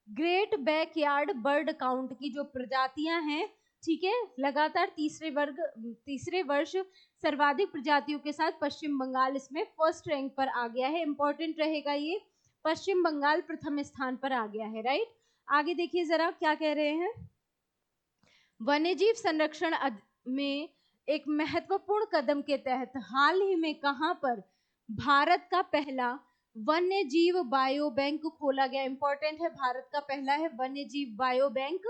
ग्रेट बैकयार्ड बर्ड काउंट की जो प्रजातियां हैं ठीक है, लगातार तीसरे वर्ष सर्वाधिक प्रजातियों के साथ पश्चिम बंगाल इसमें फर्स्ट रैंक पर आ गया है। इंपॉर्टेंट रहेगा ये, पश्चिम बंगाल प्रथम स्थान पर आ गया है, राइट। आगे देखिए जरा क्या कह रहे हैं। वन्यजीव संरक्षण में एक महत्वपूर्ण कदम के तहत हाल ही में कहां पर भारत का पहला वन्य जीव बायो बैंक खोला गया। इंपॉर्टेंट है, भारत का पहला है वन्य जीव बायो बैंक।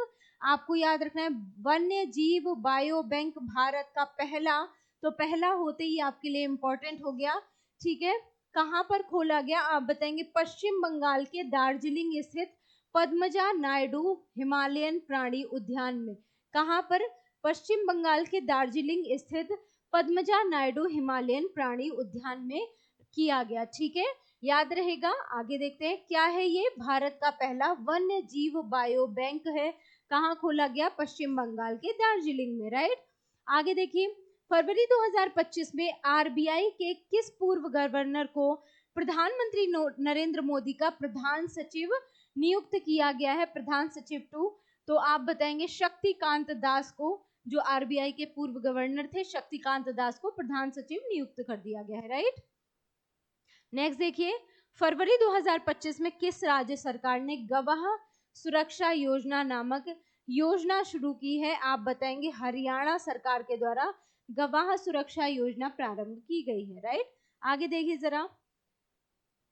आपको याद रखना है, वन्य जीव बायो बैंक भारत का पहला, तो पहला होते ही आपके लिए इंपॉर्टेंट हो गया, ठीक है। कहां पर खोला गया आप बताएंगे, पश्चिम बंगाल के दार्जिलिंग स्थित पद्मजा नायडू हिमालयन प्राणी उद्यान में। कहां पर, पश्चिम बंगाल के दार्जिलिंग स्थित पद्मजा नायडू हिमालयन प्राणी उद्यान में किया गया, ठीक है, याद रहेगा। आगे देखते हैं क्या है ये, भारत का पहला वन्य जीव बायो बैंक है। कहाँ खोला गया, पश्चिम बंगाल के दार्जिलिंग में, राइट। आगे देखिए, फरवरी 2025 में आरबीआई के किस पूर्व गवर्नर को प्रधानमंत्री नरेंद्र मोदी का प्रधान सचिव नियुक्त किया गया है, प्रधान सचिव 2। तो आप बताएंगे शक्तिकांत दास को, जो आरबीआई के पूर्व गवर्नर थे, शक्तिकांत दास को प्रधान सचिव नियुक्त कर दिया गया है, राइट। नेक्स्ट देखिए, फरवरी 2025 में किस राज्य सरकार ने गवाह सुरक्षा योजना नामक योजना शुरू की है, आप बताएंगे हरियाणा सरकार के द्वारा गवाह सुरक्षा योजना प्रारंभ की गई है, राइट। आगे देखिए जरा,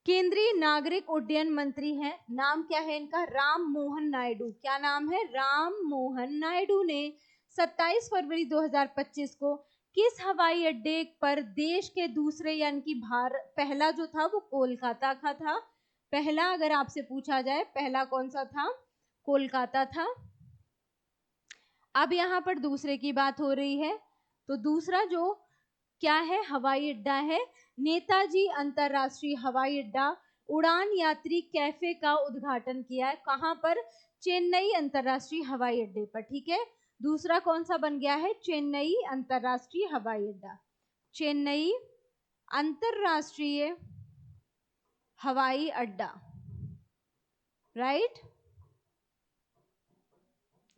केंद्रीय नागरिक उड्डयन मंत्री हैं, नाम क्या है इनका, राम मोहन नायडू। क्या नाम है, राम मोहन नायडू ने 27 फरवरी 2025 को किस हवाई अड्डे पर देश के दूसरे, यानी कि पहला जो था वो कोलकाता का था। पहला अगर आपसे पूछा जाए, पहला कौन सा था, कोलकाता था। अब यहाँ पर दूसरे की बात हो रही है, तो दूसरा जो क्या है, हवाई अड्डा है नेताजी अंतरराष्ट्रीय हवाई अड्डा। उड़ान यात्री कैफे का उद्घाटन किया है कहां पर, चेन्नई अंतरराष्ट्रीय हवाई अड्डे पर, ठीक है। दूसरा कौन सा बन गया है, चेन्नई अंतरराष्ट्रीय हवाई अड्डा, चेन्नई अंतरराष्ट्रीय हवाई अड्डा, राइट।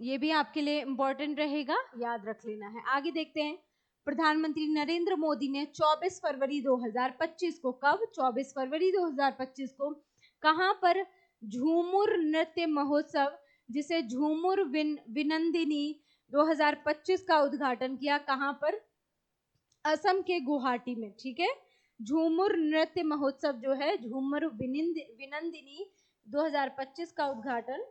ये भी आपके लिए इंपॉर्टेंट रहेगा, याद रख लेना है। आगे देखते हैं, प्रधानमंत्री नरेंद्र मोदी ने 24 फरवरी 2025 को, कब, 24 फरवरी 2025 को कहां पर झूमुर नृत्य महोत्सव, जिसे झूमुर विनंदिनी 2025 का उद्घाटन किया, कहां पर, असम के गुवाहाटी में, ठीक है। झूमुर नृत्य महोत्सव जो है, झूमुर विनंदिनी 2025 का उद्घाटन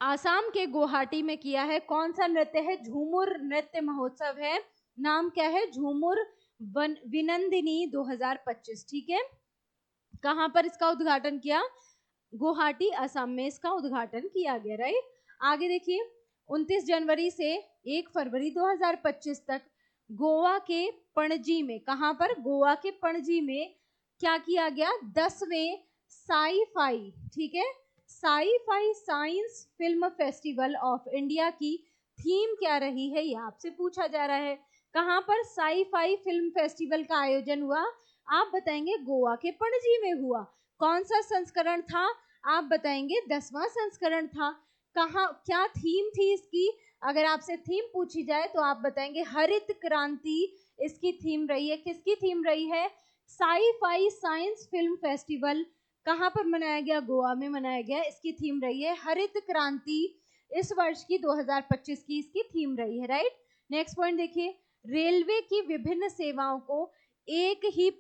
आसाम के गुवाहाटी में किया है। कौन सा नृत्य है, झूमुर नृत्य महोत्सव है, नाम क्या है, झूमुर विनंदिनी 2025, ठीक है। कहां पर इसका उद्घाटन किया, गुवाहाटी असम में इसका उद्घाटन किया गया, राइट। आगे देखिए, 29 जनवरी से 1 फरवरी 2025 तक गोवा के पणजी में, कहां पर, गोवा के पणजी में क्या किया गया, 10वें साई-फाई, ठीक है, sci-fi science film festival of India की थीम क्या रही है, ये आपसे पूछा जा रहा है। कहां पर साई-फाई फिल्म फेस्टिवल का आयोजन हुआ, आप बताएंगे गोवा के पणजी में हुआ। कौन सा संस्करण था, आप बताएंगे 10वां संस्करण था। कहाँ, क्या थीम थी इसकी, अगर आपसे थीम पूछी जाए तो आप बताएंगे हरित क्रांति इसकी थीम रही है। किसकी थीम रही है, साई-फाई साइंस फिल्म फेस्टिवल कहां पर मनाया गया, गोवा में मनाया गया, इसकी थीम रही है हरित क्रांति, इस वर्ष की 2025 की इसकी थीम रही है, राइट। नेक्स्ट पॉइंट देखिए, रेलवे की विभिन्न सेवाओं को एक ही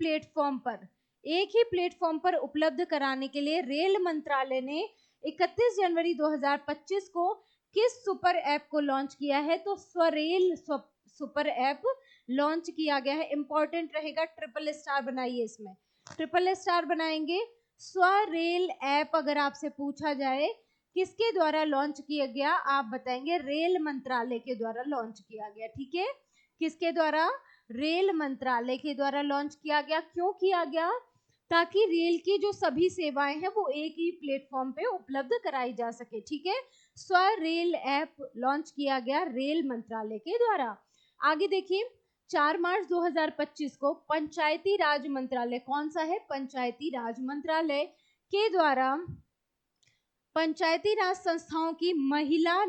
प्लेटफॉर्म पर उपलब्ध कराने के लिए रेल मंत्रालय ने 31 जनवरी 2025 को किस सुपर ऐप को लॉन्च किया है, तो स्वरेल सुपर ऐप लॉन्च किया गया है। इंपॉर्टेंट रहेगा, ट्रिपल स्टार बनाइए, इसमें ट्रिपल स्टार बनाएंगे। स्वरेल ऐप अगर आपसे पूछा जाए किसके द्वारा लॉन्च किया गया, आप बताएंगे रेल मंत्रालय के द्वारा लॉन्च किया गया, ठीक है। किसके द्वारा, रेल मंत्रालय के द्वारा लॉन्च किया गया। क्यों किया गया, ताकि रेल की जो सभी सेवाएं हैं वो एक ही प्लेटफॉर्म पे उपलब्ध कराई जा सके, ठीक है। स्वरेल ऐप लॉन्च किया गया रेल मंत्रालय के द्वारा। आगे देखिए, 4 मार्च 2025 को पंचायती राज मंत्रालय, कौन सा है, पंचायती राज मंत्रालय के द्वारा पंचायती राज संस्थाओं की महिला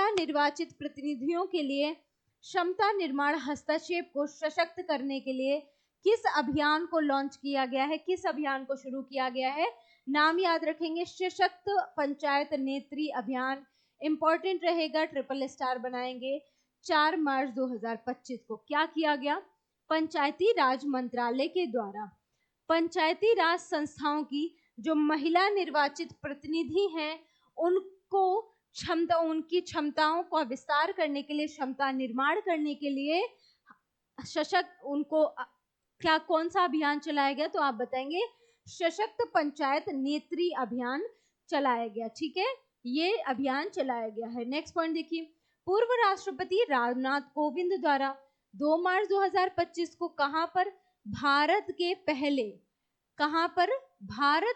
निर्वाचित प्रतिनिधियों के लिए क्षमता निर्माण हस्तक्षेप को सशक्त करने के लिए किस अभियान को लॉन्च किया गया है, किस अभियान को शुरू किया गया है? नाम याद रखेंगे, सशक्त पंचायत नेत्री अभियान। इंपॉर्टेंट रहेगा, ट्रिपल स्टार बनाएंगे। 4 मार्च 2025 को क्या किया गया? पंचायती राज मंत्रालय के द्वारा पंचायती राज संस्थाओं की जो महिला निर्वाचित प्रतिनिधि हैं उनकी क्षमताओं का विस्तार करने के लिए, क्षमता निर्माण करने के लिए सशक्त कौन सा अभियान चलाया गया? तो आप बताएंगे सशक्त पंचायत नेत्री अभियान चलाया गया। ठीक है, ये अभियान चलाया गया है। नेक्स्ट पॉइंट देखिए, पूर्व राष्ट्रपति रामनाथ कोविंद द्वारा 2 मार्च 2025 को कहां पर भारत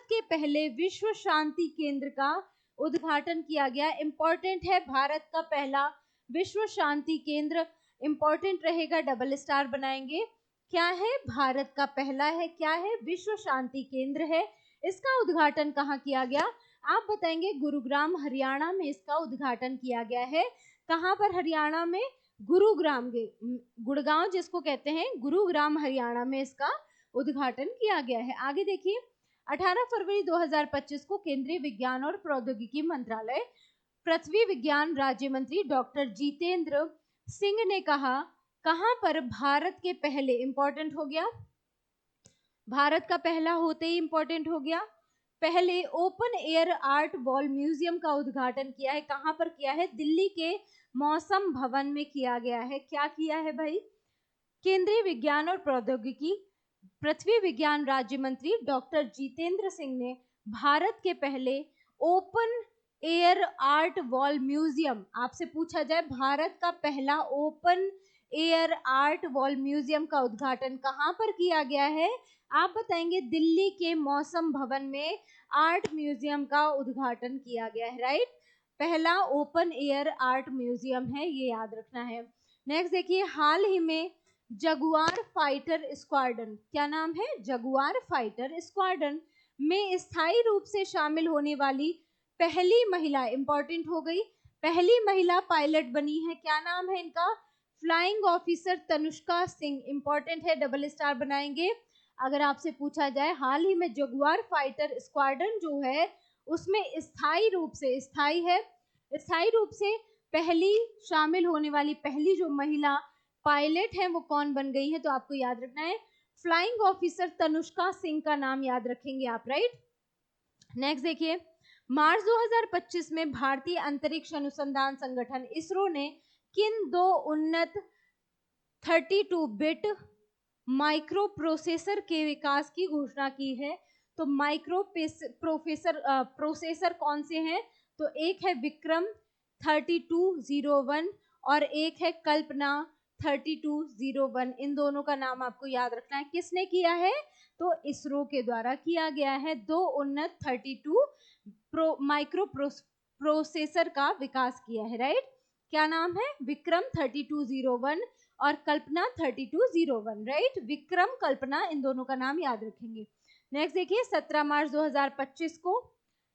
के पहले विश्व शांति केंद्र का उद्घाटन किया गया? इंपॉर्टेंट है, भारत का पहला विश्व शांति केंद्र। इंपॉर्टेंट रहेगा, डबल स्टार बनाएंगे। क्या है? भारत का पहला है, क्या है? विश्व शांति केंद्र है। इसका उद्घाटन कहाँ किया गया? आप बताएंगे गुरुग्राम हरियाणा में इसका उद्घाटन किया गया है। कहाँ पर? हरियाणा में गुरुग्राम, गुड़गांव जिसको कहते हैं, गुरुग्राम हरियाणा में इसका उद्घाटन किया गया है। आगे देखिए, 18 फरवरी 2025 को केंद्रीय विज्ञान और प्रौद्योगिकी मंत्रालय पृथ्वी विज्ञान राज्य मंत्री डॉक्टर जितेंद्र सिंह ने कहा, कहां पर भारत के पहले, इंपॉर्टेंट हो गया, भारत का पहला होते ही इंपॉर्टेंट हो गया, पहले open air art wall museum का उद्घाटन किया है। कहां पर किया है? दिल्ली के मौसम भवन में किया गया है। क्या किया है भाई? केंद्रीय विज्ञान और प्रौद्योगिकी पृथ्वी विज्ञान राज्य मंत्री डॉक्टर जितेंद्र सिंह ने भारत के पहले open air art wall museum, आपसे पूछा जाए भारत का पहला open air art wall museum का उद्घाटन कहां पर किया गया है? आप बताएंगे दिल्ली के मौसम भवन में आर्ट म्यूजियम का उद्घाटन किया गया है। राइट, पहला ओपन एयर आर्ट म्यूजियम है, ये याद रखना है। नेक्स्ट देखिए, हाल ही में जगुआर फाइटर स्क्वाड्रन, क्या नाम है? जगुआर फाइटर स्क्वाड्रन में स्थायी रूप से शामिल होने वाली पहली महिला, इंपॉर्टेंट हो गई, पहली महिला पायलट बनी है। क्या नाम है इनका? Flying officer Tanushka Singh. Important है, डबल स्टार बनाएंगे। अगर आपसे पूछा जाए हाल ही में जगुआर फाइटर स्क्वाड्रन जो है उसमें स्थायी रूप से पहली शामिल होने वाली पहली जो महिला पायलट है वो कौन बन गई है? तो आपको याद रखना है फ्लाइंग ऑफिसर तनुष्का सिंह का नाम याद रखेंगे आप। राइट, नेक्स्ट देखिए, मार्च 2025 में भारतीय अंतरिक्ष अनुसंधान संगठन इसरो ने किन 2 उन्नत 32 बिट माइक्रो प्रोसेसर के विकास की घोषणा की है? तो माइक्रो प्रोसेसर कौन से हैं? तो एक है विक्रम 3201 और एक है कल्पना 3201। इन दोनों का नाम आपको याद रखना है। किसने किया है? तो इसरो के द्वारा किया गया है। 2 उन्नत 32 माइक्रो प्रोसेसर का विकास किया है। राइट, क्या नाम है? विक्रम 3201 और कल्पना 3201। राइट, विक्रम कल्पना, इन दोनों का नाम याद रखेंगे। नेक्स्ट देखिए, 17 मार्च 2025 को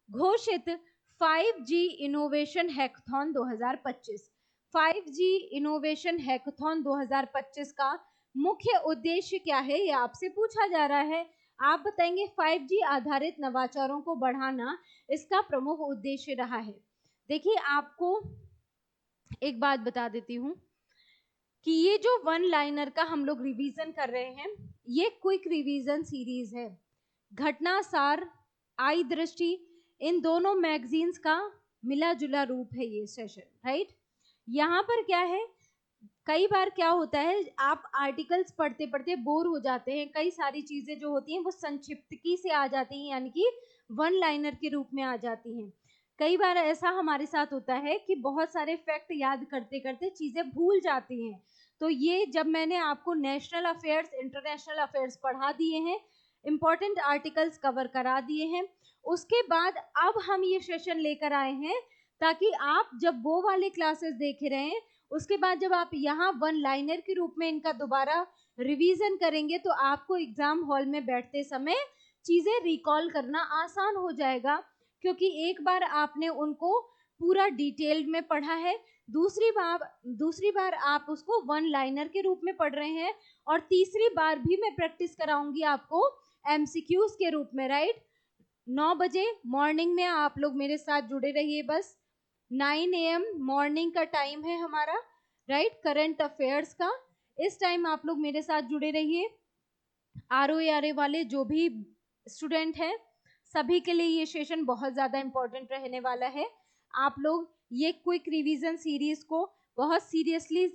घोषित 5G innovation hackathon 2025, 5G innovation hackathon 2025 का मुख्य उद्देश्य क्या है? ये आपसे पूछा जा रहा है। आप बताएंगे 5G आधारित नवाचारों को बढ़ाना इसका प्रमुख उद्देश्य रहा है। देखिए, आपको एक बात बता देती हूँ कि ये जो 1 लाइनर का हम लोग रिवीजन कर रहे हैं, ये क्विक रिवीजन सीरीज है। घटना सार, आई दृष्टि, इन दोनों मैगजीन्स का मिला जुला रूप है ये सेशन। राइट, यहाँ पर क्या है, कई बार क्या होता है आप आर्टिकल्स पढ़ते पढ़ते बोर हो जाते हैं, कई सारी चीजें जो होती हैं वो संक्षिप्तकी से आ जाती हैं, यानी कि 1 लाइनर के रूप में आ जाती हैं। कई बार ऐसा हमारे साथ होता है कि बहुत सारे फैक्ट याद करते करते चीजें भूल जाती हैं। तो ये जब मैंने आपको नेशनल अफेयर्स, इंटरनेशनल अफेयर्स पढ़ा दिए हैं, इंपॉर्टेंट आर्टिकल्स कवर करा दिए हैं, उसके बाद अब हम ये सेशन लेकर आए हैं ताकि आप जब वो वाले क्लासेस देख रहे हैं उसके बाद जब आप यहाँ 1 लाइनर के रूप में इनका दोबारा रिवीजन करेंगे तो आपको एग्जाम हॉल में बैठते समय चीजें रिकॉल करना आसान हो जाएगा, क्योंकि एक बार आपने उनको पूरा डिटेल्ड में पढ़ा है, दूसरी बार आप उसको वन लाइनर के रूप में पढ़ रहे हैं, और तीसरी बार भी मैं प्रैक्टिस कराऊंगी आपको एमसीक्यूज के रूप में, राइट। 9 बजे मॉर्निंग में आप लोग मेरे साथ जुड़े रहिए, बस 9 AM मॉर्निंग का टाइम है हमारा, राइट, करंट अफेयर्स का। इस टाइम आप लोग मेरे साथ जुड़े रहिए। ROA वाले जो भी स्टूडेंट हैं सभी के लिए ये सेशन बहुत ज़्यादा इम्पोर्टेंट रहने वाला है। आप लोग ये क्विक रिवीजन सीरीज को बहुत सीरियसली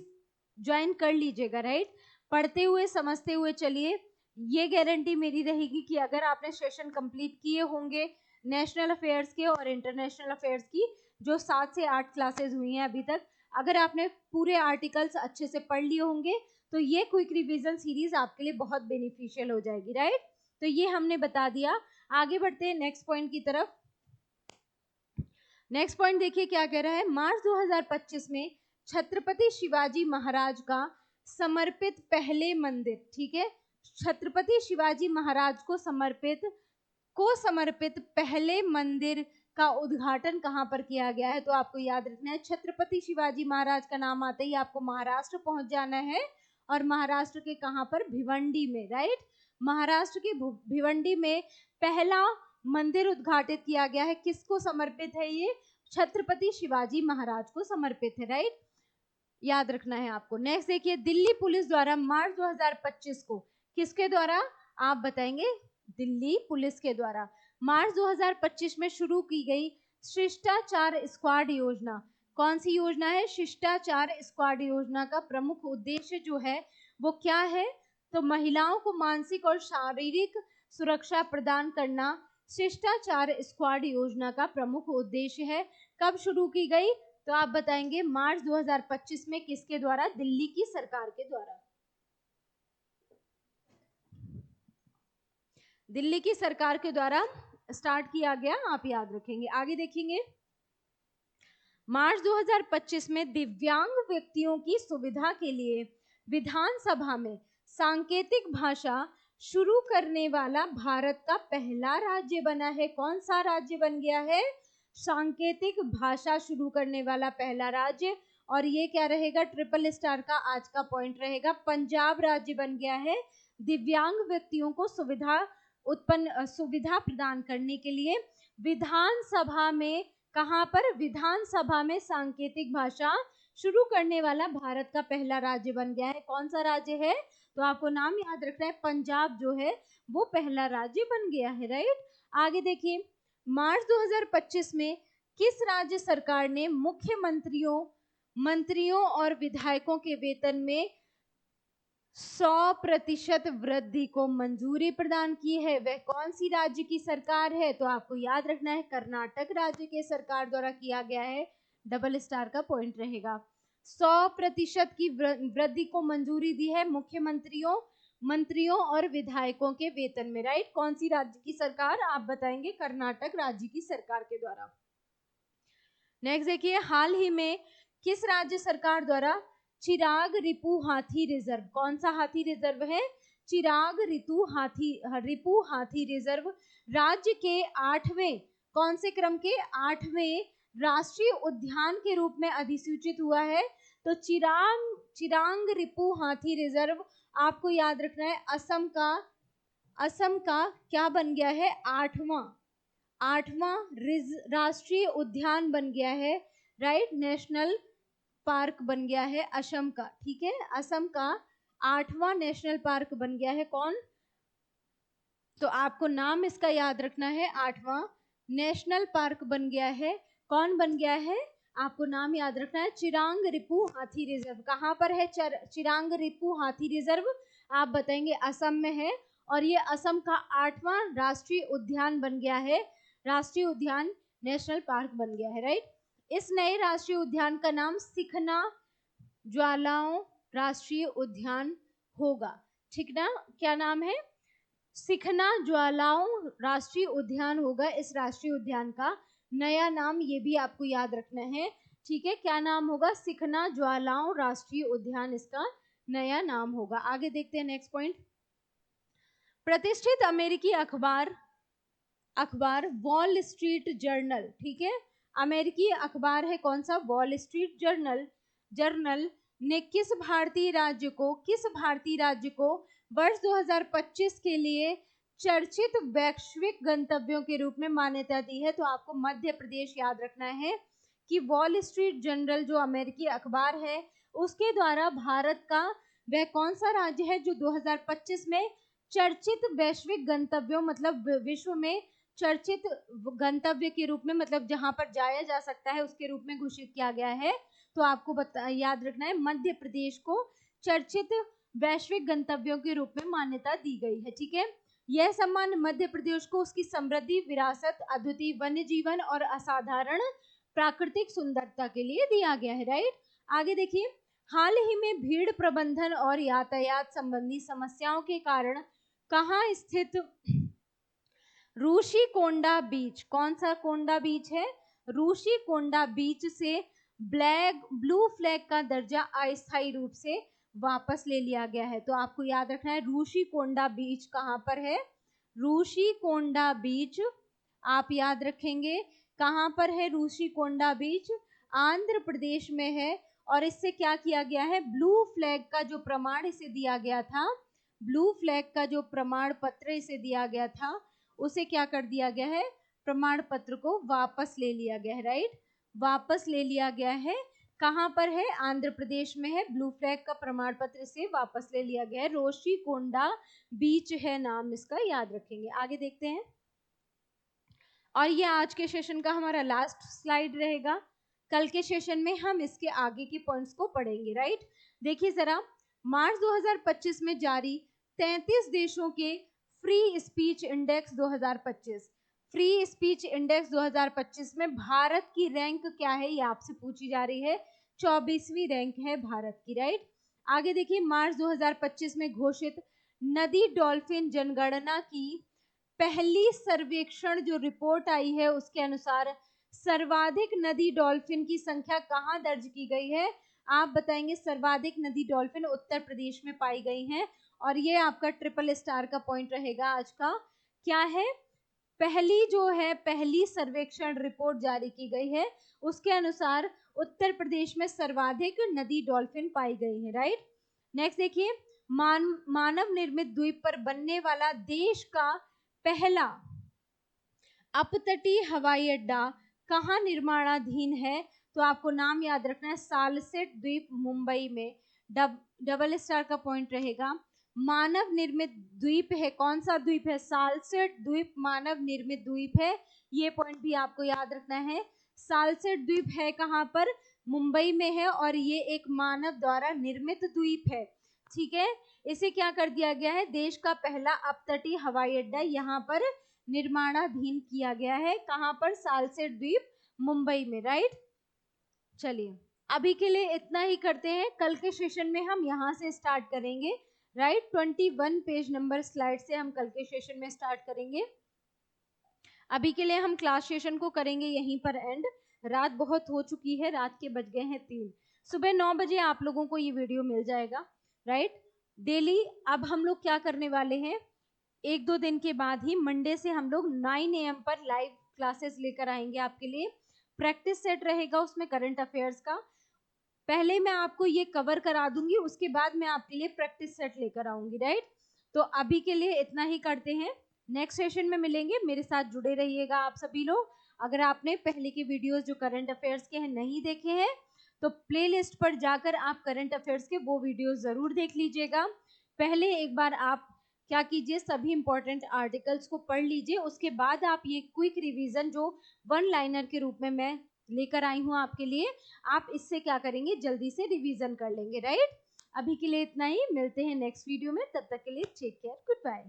ज्वाइन कर लीजिएगा, राइट। पढ़ते हुए समझते हुए चलिए। ये गारंटी मेरी रहेगी कि अगर आपने सेशन कंप्लीट किए होंगे नेशनल अफेयर्स के और इंटरनेशनल अफेयर्स की जो 7 से 8 क्लासेस हुई हैं अभी तक, अगर आपने पूरे आर्टिकल्स अच्छे से पढ़ लिए होंगे तो ये क्विक रिवीजन सीरीज आपके लिए बहुत बेनिफिशियल हो जाएगी, राइट। तो ये हमने बता दिया। आगे बढ़ते हैं नेक्स्ट पॉइंट की तरफ। नेक्स्ट पॉइंट देखिए क्या कह रहा है। मार्च 2025 में छत्रपति शिवाजी महाराज का समर्पित पहले मंदिर, ठीक है, छत्रपति शिवाजी महाराज को समर्पित पहले मंदिर का उद्घाटन कहां पर किया गया है? तो आपको याद रखना है, छत्रपति शिवाजी महाराज का नाम आते ही आपको महाराष्ट्र पहुंच जाना है, और महाराष्ट्र के कहां पर? भिवंडी में, राइट। महाराष्ट्र के भिवंडी में पहला मंदिर उद्घाटित किया गया है। किसको समर्पित है ये? छत्रपति शिवाजी महाराज को समर्पित है, राइट, याद रखना है आपको। नेक्स्ट देखिए, दिल्ली पुलिस द्वारा मार्च 2025 को किसके द्वारा? आप बताएंगे, दिल्ली पुलिस के द्वारा मार्च 2025 में शुरू की गई शिष्टाचार स्क्वाड योजना। कौन सी योजना है? शिष्टाचार स्क्वाड योजना का प्रमुख उद्देश्य जो है वो क्या है? तो महिलाओं को मानसिक और शारीरिक सुरक्षा प्रदान करना शिष्टाचार स्क्वाड योजना का प्रमुख उद्देश्य है। कब शुरू की गई? तो आप बताएंगे मार्च 2025 में। किसके द्वारा? दिल्ली की सरकार के द्वारा। दिल्ली की सरकार के द्वारा स्टार्ट किया गया, आप याद रखेंगे। आगे देखेंगे, मार्च 2025 में दिव्यांग व्यक्तियों की सुविधा के लिए विधानसभा में सांकेतिक भाषा शुरू करने वाला भारत का पहला राज्य बना है। कौन सा राज्य बन गया है? सांकेतिक भाषा शुरू करने वाला पहला राज्य। और ये क्या रहेगा? ट्रिपल स्टार का आज का पॉइंट रहेगा, पंजाब राज्य बन गया है। दिव्यांग व्यक्तियों को सुविधा प्रदान करने के लिए विधानसभा में, कहां पर? विधानसभा में सांकेतिक भाषा शुरू करने वाला भारत का पहला राज्य बन गया है। कौन सा राज्य है? तो आपको नाम याद रखना है, पंजाब जो है वो पहला राज्य बन गया है, राइट। आगे देखिए, मार्च 2025 में किस राज्य सरकार ने मंत्रियों और विधायकों के वेतन में 100% वृद्धि को मंजूरी प्रदान की है? वह कौन सी राज्य की सरकार है? तो आपको याद रखना है, कर्नाटक राज्य के सरकार द्वारा किया गया है। डबल स्टार का पॉइंट रहेगा। 100% की वृद्धि को मंजूरी दी है मंत्रियों और विधायकों के वेतन में, राइट। कौन सी राज्य की सरकार? आप बताएंगे, कर्नाटक राज्य की सरकार के द्वारा। नेक्स्ट देखिए, हाल ही में किस राज्य सरकार द्वारा चिराग रिपु हाथी रिजर्व, कौन सा हाथी रिजर्व है? चिराग रिपु हाथी रिजर्व राज्य के 8वें, कौन से क्रम के? 8वें राष्ट्रीय उद्यान के रूप में अधिसूचित हुआ है। तो चिरांग रिपु हाथी रिजर्व आपको याद रखना है, असम का क्या बन गया है? 8वां राष्ट्रीय उद्यान बन गया है, राइट। नेशनल पार्क बन गया है असम का, ठीक है। असम का 8वां नेशनल पार्क बन गया है। कौन? तो आपको नाम इसका याद रखना है, 8वां नेशनल पार्क बन गया है। कौन बन गया है? आपको नाम याद रखना है, चिरांग रिपु हाथी रिजर्व। कहां पर है चिरांग रिपु हाथी रिजर्व? आप बताएंगे, असम में है। और ये असम का 8वां राष्ट्रीय उद्यान बन गया है, राष्ट्रीय उद्यान नेशनल पार्क बन गया है, राइट। इस नए राष्ट्रीय उद्यान का नाम सिखना ज्वालाओं राष्ट्रीय उद्यान होगा, ठीक ना। क्या नाम है? सिखना ज्वालाओं राष्ट्रीय उद्यान होगा इस राष्ट्रीय उद्यान का नया नाम। ये भी आपको याद रखना है, ठीक है। क्या नाम होगा? सिखना ज्वालाओं राष्ट्रीय उद्यान इसका नया नाम होगा। आगे देखते हैं नेक्स्ट पॉइंट। प्रतिष्ठित अमेरिकी अखबार अखबार वॉल स्ट्रीट जर्नल, ठीक है, अमेरिकी अखबार है कौन सा, वॉल स्ट्रीट जर्नल ने किस भारतीय राज्य को वर्ष 2025 के लिए चर्चित वैश्विक गंतव्यों के रूप में मान्यता दी है। तो आपको मध्य प्रदेश याद रखना है कि वॉल स्ट्रीट जर्नल जो अमेरिकी अखबार है उसके द्वारा भारत का वह कौन सा राज्य है जो 2025 में चर्चित वैश्विक गंतव्यों मतलब विश्व में चर्चित गंतव्य के रूप में मतलब जहां पर जाया जा सकता है उसके रूप में घोषित किया गया है। तो आपको याद रखना है मध्य प्रदेश को चर्चित वैश्विक गंतव्यों के रूप में मान्यता दी गई है, ठीक है। यह सम्मान मध्य प्रदेश को उसकी समृद्धि, विरासत, अद्वितीय वन्य जीवन और असाधारण प्राकृतिक सुंदरता के लिए दिया गया है, राइट। आगे देखिए, हाल ही में भीड़ प्रबंधन और यातायात संबंधी समस्याओं के कारण कहाँ स्थित रूषिकोंडा बीच, कौन सा कोंडा बीच है, रूषिकोंडा बीच से ब्लू फ्लैग का दर्जा अस्थायी रूप से वापस ले लिया गया है। तो आपको याद रखना है रूषिकोंडा बीच कहाँ पर है, रूषिकोंडा बीच आप याद रखेंगे कहाँ पर है, रूषिकोंडा बीच आंध्र प्रदेश में है। और इससे क्या किया गया है, ब्लू फ्लैग का जो प्रमाण इसे दिया गया था, ब्लू फ्लैग का जो प्रमाण पत्र इसे दिया गया था उसे क्या कर दिया गया है, प्रमाण पत्र को वापस ले लिया गया है, राइट, वापस ले लिया गया है। कहाँ पर है, आंध्र प्रदेश में है, ब्लू फ्लैग का प्रमाण पत्र से वापस ले लिया गया है, रूषिकोंडा बीच है नाम इसका, याद रखेंगे। आगे देखते हैं, और ये आज के सेशन का हमारा लास्ट स्लाइड रहेगा। कल के सेशन में हम इसके आगे के पॉइंट्स को पढ़ेंगे, राइट। देखिए जरा, मार्च 2025 में जारी 33 देशों के free speech index 2025, free speech index 2025 में भारत की रैंक क्या है, ये आपसे पूछी जा रही है। 24वीं रैंक है भारत की, राइट। आगे देखिए, मार्च 2025 में घोषित नदी डॉल्फिन जनगणना की पहली सर्वेक्षण जो रिपोर्ट आई है उसके अनुसार सर्वाधिक नदी डॉल्फिन की संख्या कहाँ दर्ज की गई है, आप बताएंगे। सर्वाधिक नदी डॉल्फिन उत्तर प्रदेश में पाई गई हैं। और ये आपका ट्रिपल स्टार का पॉइंट रहेगा आज का, क्या है, पहली जो है पहली सर्वेक्षण रिपोर्ट जारी की गई है उसके अनुसार उत्तर प्रदेश में सर्वाधिक नदी डॉल्फिन पाई गई है, राइट। नेक्स्ट देखिए, मानव निर्मित द्वीप पर बनने वाला देश का पहला अपतटीय हवाई अड्डा कहाँ निर्माणाधीन है, तो आपको नाम याद रखना है, सालसेट द्वीप मुंबई में। डबल स्टार का पॉइंट रहेगा। मानव निर्मित द्वीप है, कौन सा द्वीप है, सालसेट द्वीप मानव निर्मित द्वीप है, ये पॉइंट भी आपको याद रखना है। सालसेट द्वीप है कहाँ पर, मुंबई में है, और ये एक मानव द्वारा निर्मित द्वीप है, ठीक है। इसे क्या कर दिया गया है, देश का पहला अपतटीय हवाई अड्डा यहाँ पर निर्माणाधीन किया गया है, कहाँ पर, सालसेट द्वीप मुंबई में, राइट। चलिए अभी के लिए इतना ही करते हैं, कल के सेशन में हम यहाँ से स्टार्ट करेंगे, राइट। 21 पेज नंबर स्लाइड से हम कल के सेशन में स्टार्ट करेंगे। अभी के लिए हम क्लास सेशन को करेंगे यहीं पर एंड, रात बहुत हो चुकी है, रात के बज गए हैं 3, सुबह 9 बजे आप लोगों को ये वीडियो मिल जाएगा, राइट, डेली। अब हम लोग क्या करने वाले हैं, 1-2 दिन के बाद ही मंडे से हम लोग 9 AM पर लाइव क्लासेस लेकर आएंगे आपके लिए। प्रैक्टिस सेट रहेगा उसमें करंट अफेयर्स का, पहले मैं आपको ये कवर करा दूंगी, उसके बाद मैं आपके लिए प्रैक्टिस सेट लेकर आऊंगी, राइट। तो अभी के लिए इतना ही करते हैं, नेक्स्ट सेशन में मिलेंगे, मेरे साथ जुड़े रहिएगा आप सभी लोग। अगर आपने पहले के वीडियोस जो करंट अफेयर्स के हैं नहीं देखे हैं तो प्लेलिस्ट पर जाकर आप करंट अफेयर्स के वो वीडियोस जरूर देख लीजिएगा। पहले एक बार आप क्या कीजिए, सभी इंपॉर्टेंट आर्टिकल्स को पढ़ लीजिए, उसके बाद आप ये क्विक रिवीजन जो 1 लाइनर के रूप में मैं लेकर आई हूँ आपके लिए, आप इससे क्या करेंगे, जल्दी से रिवीजन कर लेंगे, राइट। अभी के लिए इतना ही, मिलते हैं नेक्स्ट वीडियो में, तब तक के लिए टेक केयर, गुड बाय।